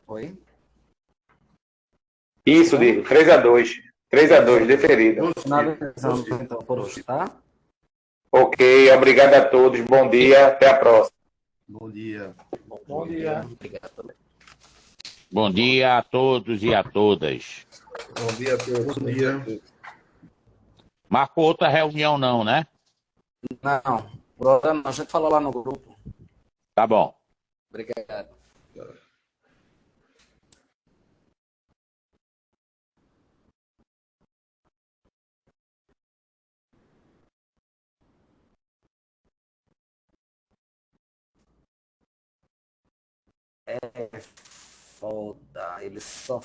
Oi? Isso, Diego. 3-2. 3-2, deferido. Finalizamos então por hoje, tá? Ok, obrigado a todos. Bom dia, até a próxima. Bom dia. Bom dia. Obrigado também. Bom dia a todos e a todas. Bom dia a todos. Bom dia. Marcou outra reunião não, né? Não, por hora não. A gente falou lá no grupo. Tá bom. Obrigado. É foda. Ele só